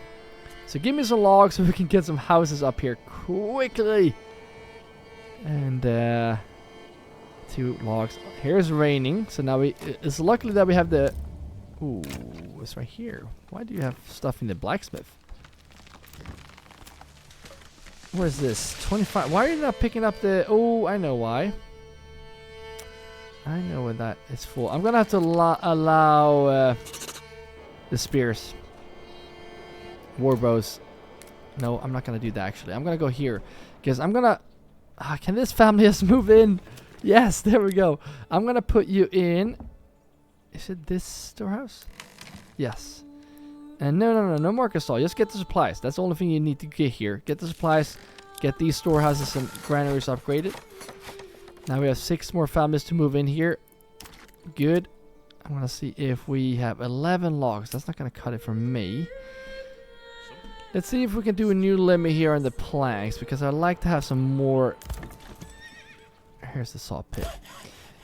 So give me some logs so we can get some houses up here quickly. And 2 logs. Here's raining. So now it's luckily that we have the... Ooh, it's right here. Why do you have stuff in the blacksmith? What is this? 25. Why are you not picking up the... Oh, I know why. I know what that is for. I'm going to have to allow the spears. Warbows. No, I'm not going to do that actually. I'm going to go here. Because I'm going to... can this family just move in? Yes, there we go. I'm going to put you in... Is it this storehouse? Yes. And no market stall. Just get the supplies. That's the only thing you need to get here. Get the supplies. Get these storehouses and granaries upgraded. Now we have 6 more families to move in here. Good. I'm going to see if we have 11 logs. That's not going to cut it for me. Let's see if we can do a new limit here on the planks. Because I'd like to have some more... Here's the saw pit.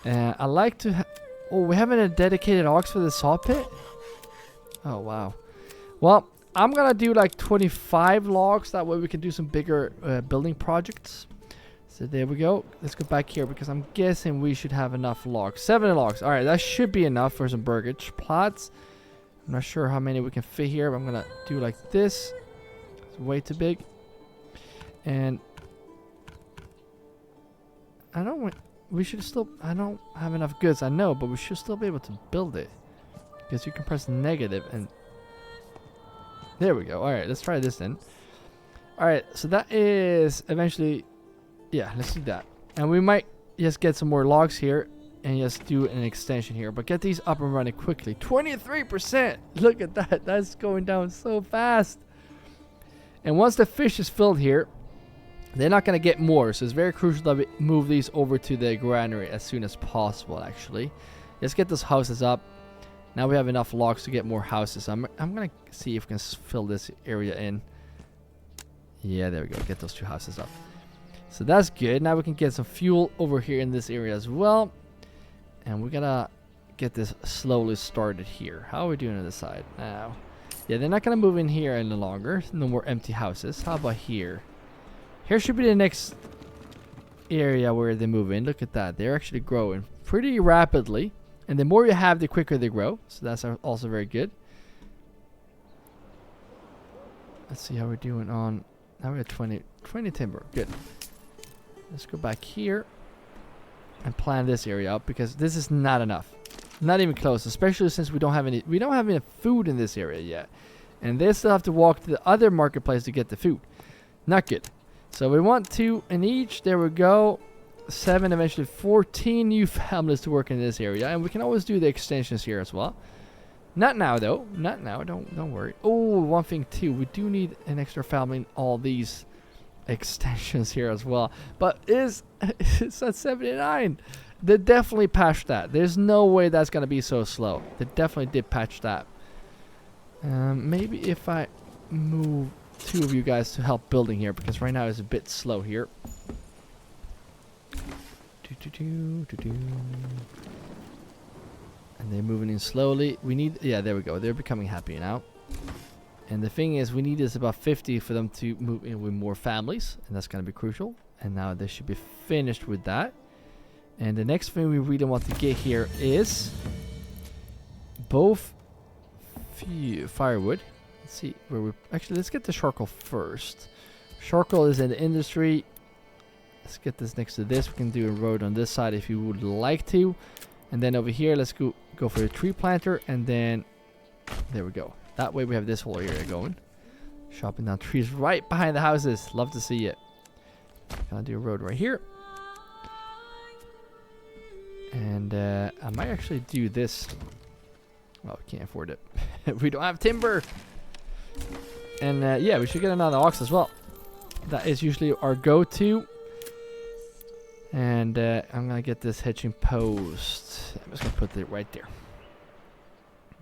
I like to... Oh, we have a dedicated ox for the saw pit? Oh, wow. Well, I'm going to do like 25 logs. That way we can do some bigger building projects. So there we go. Let's go back here because I'm guessing we should have enough logs. 7 logs. All right, that should be enough for some burgage plots. I'm not sure how many we can fit here, but I'm going to do like this. It's way too big. And I don't want... We should still... I don't have enough goods, I know, but we should still be able to build it. Because you can press negative and... There we go. Alright, let's try this then. Alright, so that is eventually... Yeah, let's do that. And we might just get some more logs here and just do an extension here. But get these up and running quickly. 23%! Look at that. That's going down so fast. And once the fish is filled here, they're not going to get more. So it's very crucial that we move these over to the granary as soon as possible, actually. Let's get those houses up. Now we have enough logs to get more houses. I'm going to see if we can fill this area in. Yeah, there we go. Get those 2 houses up. So that's good. Now we can get some fuel over here in this area as well. And we're going to get this slowly started here. How are we doing on this side now? Yeah, they're not going to move in here any longer. No more empty houses. How about here? Here should be the next area where they move in. Look at that. They're actually growing pretty rapidly. And the more you have, the quicker they grow. So that's also very good. Let's see how we're doing on... Now we're at 20 timber. Good. Let's go back here and plan this area up because this is not enough. Not even close, especially since we don't have any food in this area yet. And they still have to walk to the other marketplace to get the food. Not good. So we want 2 in each. There we go. 7, eventually 14 new families to work in this area, and we can always do the extensions here as well. Not now though, not now. Don't worry. Oh, one thing too, we do need an extra family in all these extensions here as well. But it's at 79. They definitely patched that. There's no way that's gonna be so slow. They definitely did patch that. Maybe if I move 2 of you guys to help building here, because right now it's a bit slow here. And they're moving in slowly. We need, yeah, there we go. They're becoming happy now. And the thing is, we need is about 50 for them to move in with more families, and that's going to be crucial. And now they should be finished with that. And the next thing we really want to get here is both firewood. Let's see where we actually, let's get the charcoal first. Charcoal is in the industry. Let's get this next to this. We can do a road on this side if you would like to. And then over here, let's go for the tree planter. And then there we go. That way we have this whole area going. Chopping down trees right behind the houses. Love to see it. Gonna do a road right here. And I might actually do this. Well, we can't afford it. We don't have timber. And yeah, we should get another ox as well. That is usually our go-to. And I'm going to get this hitching post. I'm just going to put it right there.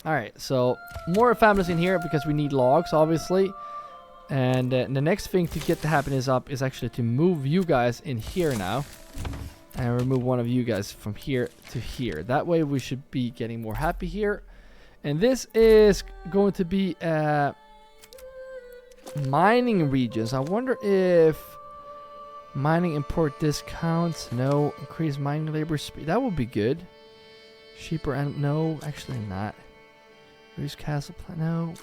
Alright, so more families in here because we need logs, obviously. And the next thing to get the happiness up is actually to move you guys in here now. And remove one of you guys from here to here. That way we should be getting more happy here. And this is going to be mining regions. I wonder if mining import discounts. No. Increase mining labor speed. That would be good. Cheaper and no, actually not. Reduce castle plan. No.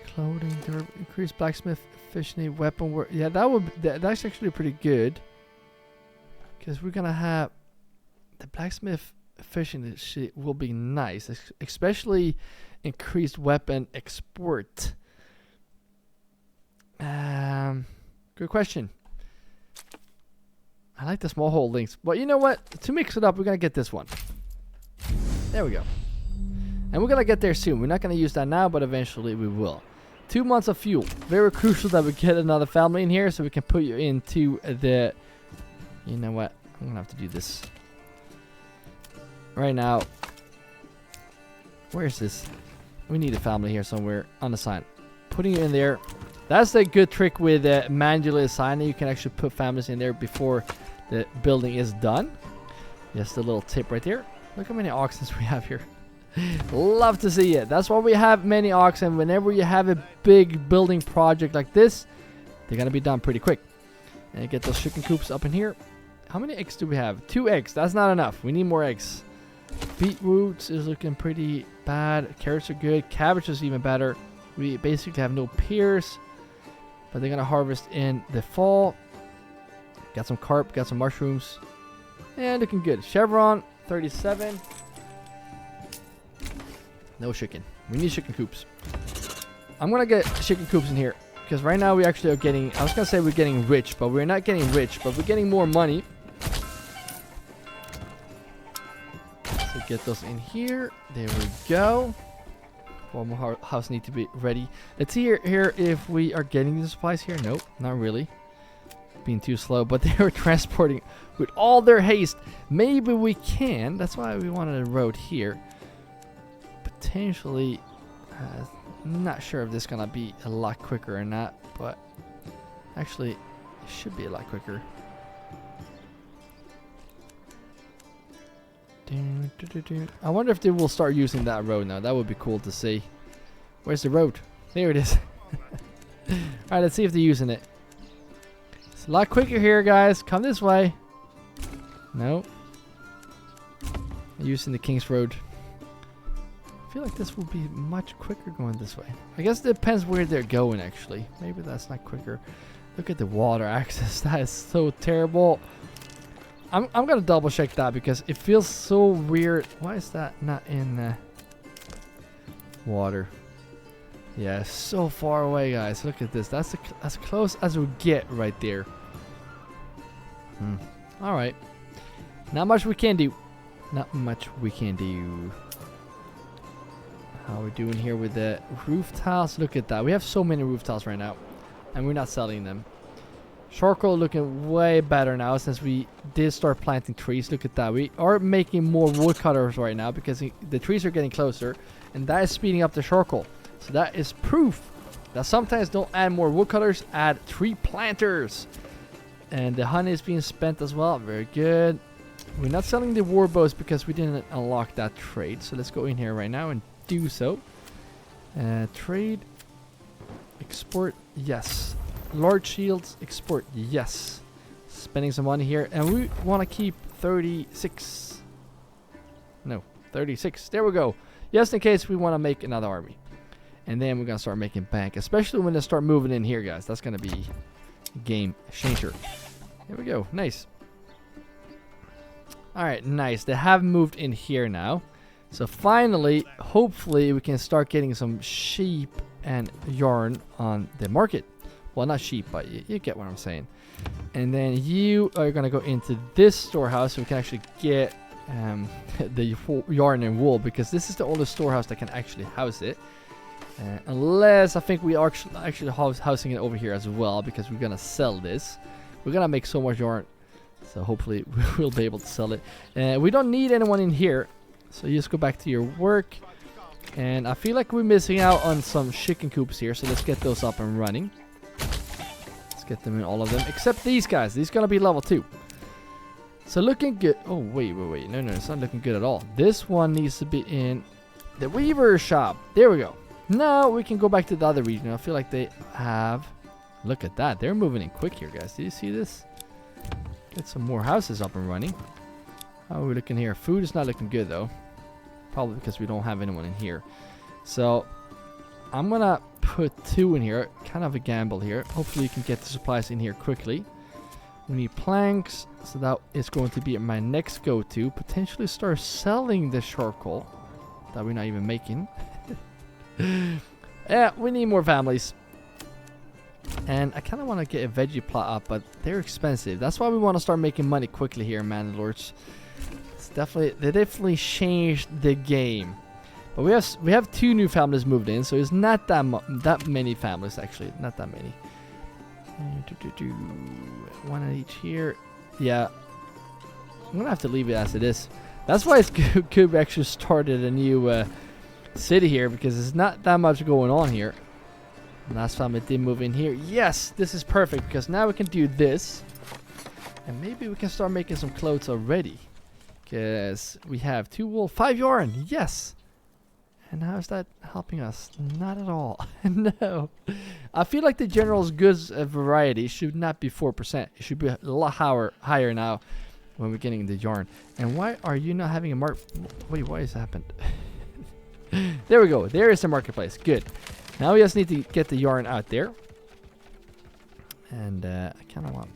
Clothing. Increase blacksmith efficiency. Weapon work. Yeah, that would. That's actually pretty good. Because we're gonna have the blacksmith efficiency will be nice, especially increased weapon export. Good question. I like the small holdings, but you know what? To mix it up, we're gonna get this one. There we go. And we're gonna get there soon. We're not gonna use that now, but eventually we will. 2 months of fuel. Very crucial that we get another family in here so we can put you into the... You know what? I'm gonna have to do this. Right now. Where is this? We need a family here somewhere on the sign. Putting it in there. That's a good trick with manually assigning. You can actually put families in there before the building is done. Just a little tip right there. Look how many oxen we have here. Love to see it. That's why we have many oxen. Whenever you have a big building project like this, they're gonna be done pretty quick. And get those chicken coops up in here. How many eggs do we have? 2 eggs. That's not enough. We need more eggs. Beetroots is looking pretty bad. Carrots are good. Cabbage is even better. We basically have no pears, but they're gonna harvest in the fall. Got some carp. Got some mushrooms. And looking good. Chevron 37. No chicken. We need chicken coops. I'm gonna get chicken coops in here because right now we actually are getting. I was gonna say we're getting rich, but we're not getting rich. But we're getting more money. So get those in here. There we go. One more house need to be ready. Let's see here if we are getting the supplies here. Nope, not really. Being too slow, but they were transporting with all their haste. Maybe we can. That's why we wanted a road here. Potentially, not sure if this is gonna be a lot quicker or not, but actually, it should be a lot quicker. I wonder if they will start using that road now. That would be cool to see. Where's the road? There it is. Alright, let's see if they're using it. It's a lot quicker here, guys. Come this way. No. Using the King's Road. I feel like this will be much quicker going this way. I guess it depends where they're going, actually. Maybe that's not quicker. Look at the water access. That is so terrible. I'm gonna double check that because it feels so weird. Why is that not in water? Yeah, so far away, guys. Look at this. That's as close as we get right there. All right. Not much we can do. Not much we can do. How are we doing here with the roof tiles? Look at that. We have so many roof tiles right now, and we're not selling them. Charcoal looking way better now since we did start planting trees. Look at that. We are making more woodcutters right now because the trees are getting closer, and that is speeding up the charcoal. So that is proof that sometimes don't add more woodcutters, add tree planters. And the honey is being spent as well. Very good. We're not selling the war bows because we didn't unlock that trade. So let's go in here right now and do so. Trade. Export. Yes. Large shields. Export. Yes. Spending some money here. And we want to keep 36. No. 36. There we go. Just in case we want to make another army. And then we're going to start making bank. Especially when they start moving in here, guys. That's going to be a game changer. There we go. Nice. Alright, nice. They have moved in here now. So finally, hopefully, we can start getting some sheep and yarn on the market. Well, not sheep, but you get what I'm saying. And then you are going to go into this storehouse so we can actually get the yarn and wool, because this is the only storehouse that can actually house it. Unless I think we are actually housing it over here as well, because we're going to sell this. We're going to make so much yarn. So hopefully we'll be able to sell it. We don't need anyone in here. So you just go back to your work. And I feel like we're missing out on some chicken coops here. So let's get those up and running. Let's get them in, all of them. Except these guys. These are going to be level 2. So looking good. Oh, wait. No, it's not looking good at all. This one needs to be in the weaver shop. There we go. Now we can go back to the other region. I feel like they have... Look at that. They're moving in quick here, guys. Do you see this? Get some more houses up and running. How are we looking here? Food is not looking good, though. Probably because we don't have anyone in here. So, I'm going to put 2 in here. Kind of a gamble here. Hopefully you can get the supplies in here quickly. We need planks. So that is going to be my next go-to. Potentially start selling the charcoal that we're not even making. Yeah, we need more families. And I kind of want to get a veggie plot up, but they're expensive. That's why we want to start making money quickly here in Manor Lords. It's definitely, they definitely changed the game. But we have 2 new families moved in, so it's not that many families actually, not that many. One at each here. Yeah, I'm gonna have to leave it as it is. That's why it's good we actually started a new city here, because there's not that much going on here. Last time it did move in here. Yes, this is perfect, because now we can do this. And maybe we can start making some clothes already. Because we have 2 wool, 5 yarn. Yes. And how is that helping us? Not at all. No. I feel like the general's goods variety should not be 4%. It should be a lot higher now when we're getting the yarn. And why are you not having a mark? Wait, what has happened? There we go. There is the marketplace. Good. Now we just need to get the yarn out there. And I kind of want...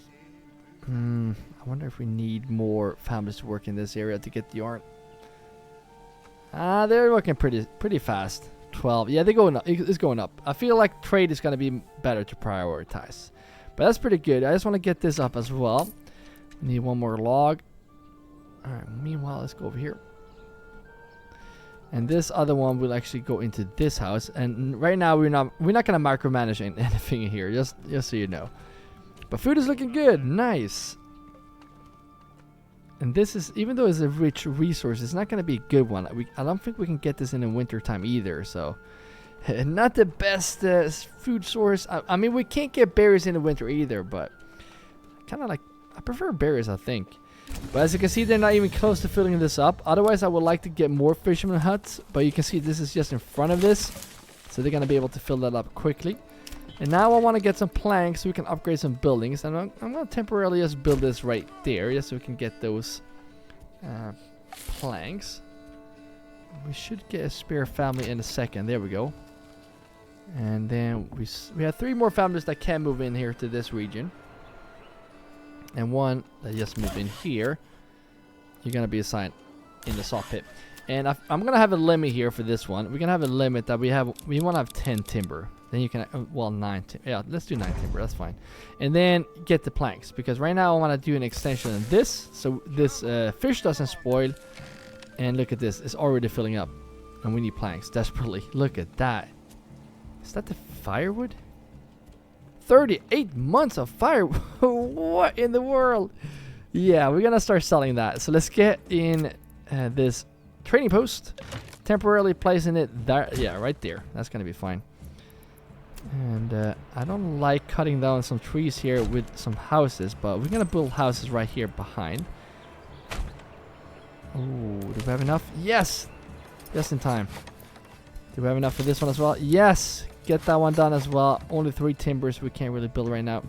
I wonder if we need more families to work in this area to get the yarn. They're working pretty fast. 12. Yeah, they're going up. It's going up. I feel like trade is going to be better to prioritize. But that's pretty good. I just want to get this up as well. Need one more log. Alright, meanwhile, let's go over here. And this other one will actually go into this house. And right now we're not going to micromanage anything in here, just so you know. But food is looking good. Nice. And this is, even though it's a rich resource, it's not going to be a good one. I don't think we can get this in the winter time either. So, not the best food source. I mean, we can't get berries in the winter either. But kind of like, I prefer berries, I think. But as you can see, they're not even close to filling this up. Otherwise, I would like to get more fisherman huts. But you can see this is just in front of this. So they're going to be able to fill that up quickly. And now I want to get some planks so we can upgrade some buildings. And I'm going to temporarily just build this right there, just so we can get those planks. We should get a spare family in a second. There we go. And then we have 3 more families that can move in here to this region. And one that just moved in here. You're going to be assigned in the saw pit. And I'm going to have a limit here for this one. We're going to have a limit that we want to have 10 timber. Then you can, well, 9 timber. Yeah, let's do 9 timber. That's fine. And then get the planks. Because right now I want to do an extension of this. So this fish doesn't spoil. And look at this. It's already filling up. And we need planks desperately. Look at that. Is that the firewood? 38 months of firewood. What in the world? Yeah, we're going to start selling that. So let's get in this trading post. Temporarily placing it there. Yeah, right there. That's going to be fine. And I don't like cutting down some trees here with some houses. But we're going to build houses right here behind. Oh, do we have enough? Yes! Just in time. Do we have enough for this one as well? Yes! Get that one done as well. Only 3 timbers we can't really build right now.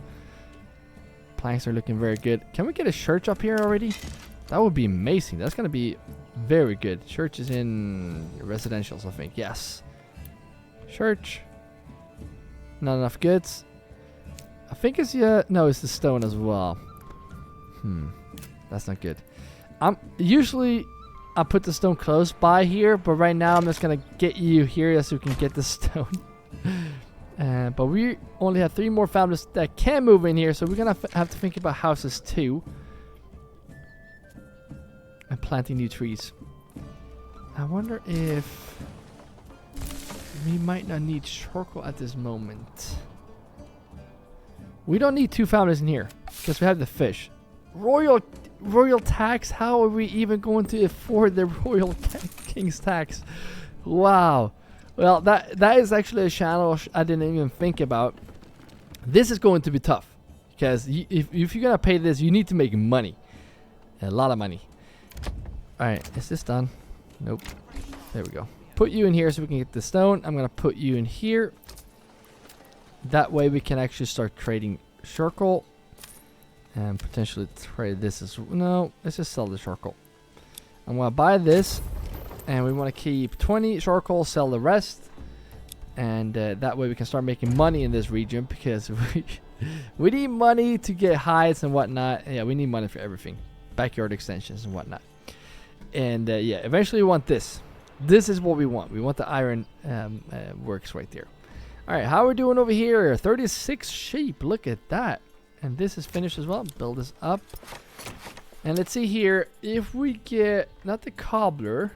Planks are looking very good. Can we get a church up here already? That would be amazing. That's going to be very good. Church is in residentials, I think. Yes. Church. Not enough goods. I think it's, no, it's the stone as well. That's not good. Usually I put the stone close by here, but right now I'm just gonna get you here so we can get the stone. But we only have 3 more families that can move in here, so we're gonna have to think about houses too. And planting new trees. I wonder if we might not need charcoal at this moment. We don't need 2 families in here because we have the fish. Royal tax? How are we even going to afford the royal king's tax? Wow. Well, that is actually a channel I didn't even think about. This is going to be tough because if you're gonna pay this, you need to make money, a lot of money. All right, is this done? Nope. There we go. Put you in here so we can get the stone. I'm gonna put you in here. That way we can actually start trading charcoal. And potentially trade this as no, let's just sell the charcoal. I'm gonna buy this, and we want to keep 20 charcoal, sell the rest, and that way we can start making money in this region because we need money to get hides and whatnot. Yeah, we need money for everything, backyard extensions and whatnot. And yeah, eventually we want this. This is what we want. We want the iron works right there. All right, how are we doing over here? 36 sheep. Look at that. And this is finished as well. Build this up. And let's see here. If we get, not the cobbler,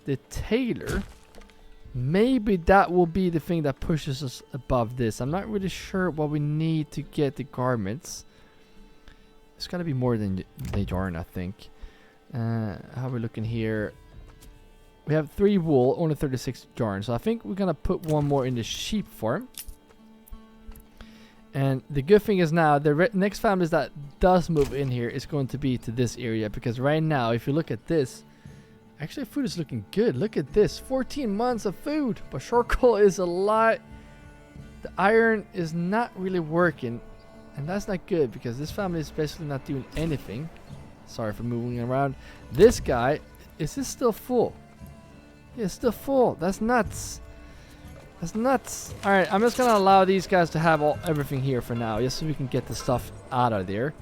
the tailor, maybe that will be the thing that pushes us above this. I'm not really sure what we need to get the garments. It's got to be more than the yarn, I think. How are we looking here? We have 3 wool, only 36 yarn. So I think we're going to put 1 more in the sheep farm. And the good thing is now, the next families that does move in here is going to be to this area. Because right now, if you look at this, actually food is looking good. Look at this, 14 months of food. But charcoal is a lot. The iron is not really working. And that's not good because this family is basically not doing anything. Sorry for moving around. This guy, is this still full? Yeah, it's still full. That's nuts. That's nuts. Alright, I'm just going to allow these guys to have everything here for now. Just so we can get the stuff out of there.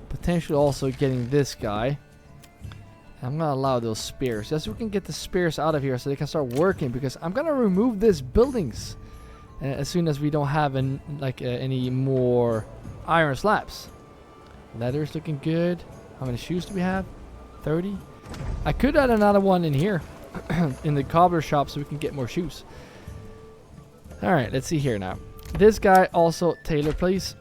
Potentially also getting this guy. I'm going to allow those spears. Just so we can get the spears out of here so they can start working. Because I'm going to remove these buildings. As soon as we don't have any more iron slabs. Leather's looking good. How many shoes do we have? 30. I could add another one in here. In the cobbler shop so we can get more shoes. Alright, let's see here now. This guy also tailor, please.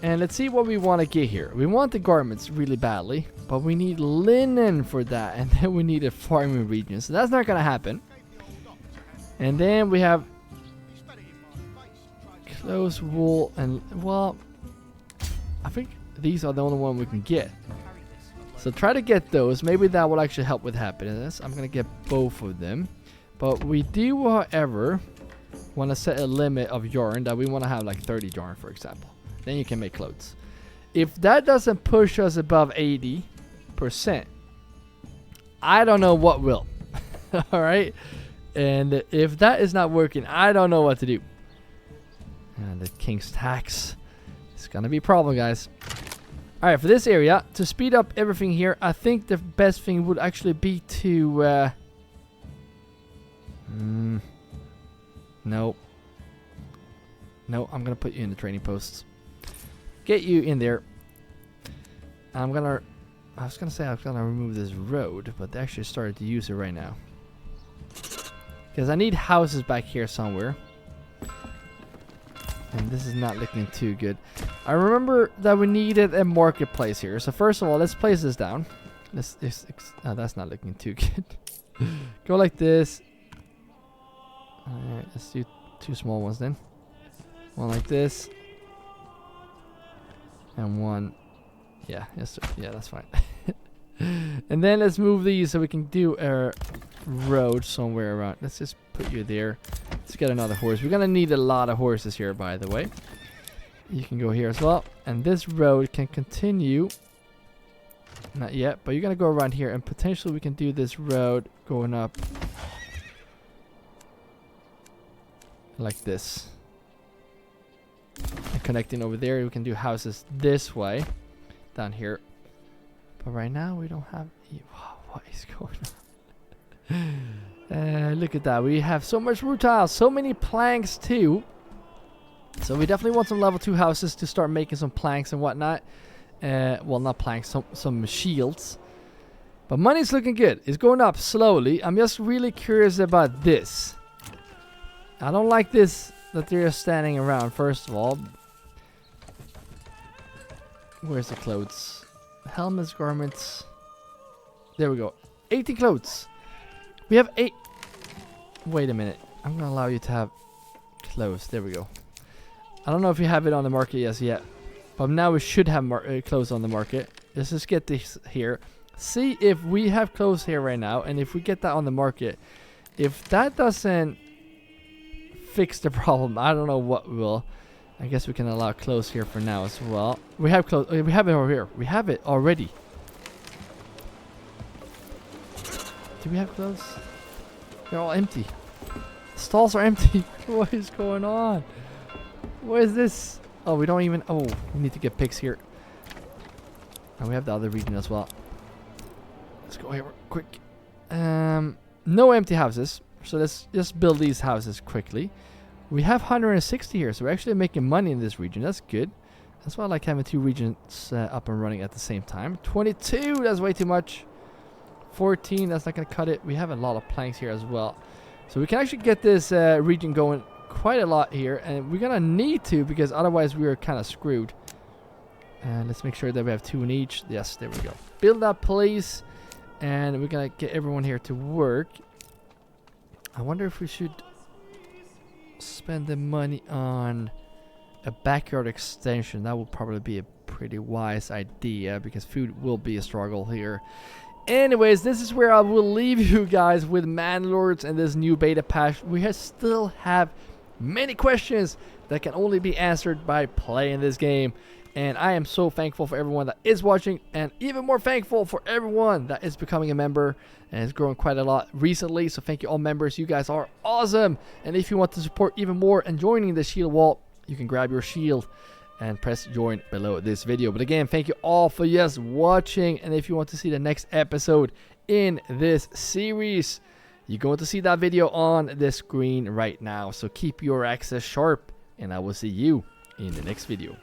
And let's see what we want to get here. We want the garments really badly, but we need linen for that. And then we need a farming region. So that's not going to happen. And then we have clothes, wool, and well, I think these are the only one we can get. So try to get those. Maybe that will actually help with happiness. I'm going to get both of them. But we do, however, want to set a limit of yarn that we want to have like 30 yarn, for example. Then you can make clothes. If that doesn't push us above 80%, I don't know what will. Alright? And if that is not working, I don't know what to do. And the king's tax. It's going to be a problem, guys. Alright, for this area, to speed up everything here, I think the best thing would actually be to Nope. No, I'm gonna put you in the training posts. Get you in there. I was gonna say I was gonna remove this road, but they actually started to use it right now. Because I need houses back here somewhere. And this is not looking too good. I remember that we needed a marketplace here. So first of all, let's place this down. Oh, that's not looking too good. Go like this. Alright, let's do 2 small ones then. One like this. And one. Yeah, yes, yeah, that's fine. And then let's move these so we can do a road somewhere around. Let's just put you there. Let's get another horse. We're gonna need a lot of horses here, by the way. You can go here as well. And this road can continue. Not yet, but you're gonna go around here, and potentially we can do this road going up like this. And connecting over there, we can do houses this way down here. But right now we don't have. What is going on? Look at that. We have so much roof tiles, so many planks too. So we definitely want some level 2 houses to start making some planks and whatnot. Well, not planks, some shields. But money's looking good. It's going up slowly. I'm just really curious about this. I don't like this that they're standing around, first of all. Where's the clothes? Helmets, garments. There we go. 18 clothes. We have 8. Wait a minute. I'm going to allow you to have clothes. There we go. I don't know if you have it on the market yet. But now we should have clothes on the market. Let's just get this here. See if we have clothes here right now. And if we get that on the market. If that doesn't fix the problem, I don't know what will. I guess we can allow clothes here for now as well. We have clothes. We have it over here. We have it already. Do we have clothes? They're all empty. The stalls are empty. What is going on? What is this? Oh, we don't even. Oh, we need to get pigs here. And we have the other region as well. Let's go here quick. No empty houses. So let's just build these houses quickly. We have 160 here, so we're actually making money in this region. That's good. That's why I like having 2 regions up and running at the same time. 22, that's way too much. 14, that's not going to cut it. We have a lot of planks here as well. So we can actually get this region going quite a lot here. And we're going to need to, because otherwise we are kind of screwed. Let's make sure that we have 2 in each. Yes, there we go. Build up, please. And we're going to get everyone here to work. I wonder if we should spend the money on a backyard extension. That will probably be a pretty wise idea, because food will be a struggle here. Anyways, this is where I will leave you guys with Manor Lords and this new beta patch. We still have many questions that can only be answered by playing this game. And I am so thankful for everyone that is watching, and even more thankful for everyone that is becoming a member, and it's growing quite a lot recently. So thank you all members. You guys are awesome. And if you want to support even more and joining the shield wall, you can grab your shield and press join below this video. But again, thank you all for just watching. And if you want to see the next episode in this series, you're going to see that video on the screen right now. So keep your access sharp, and I will see you in the next video.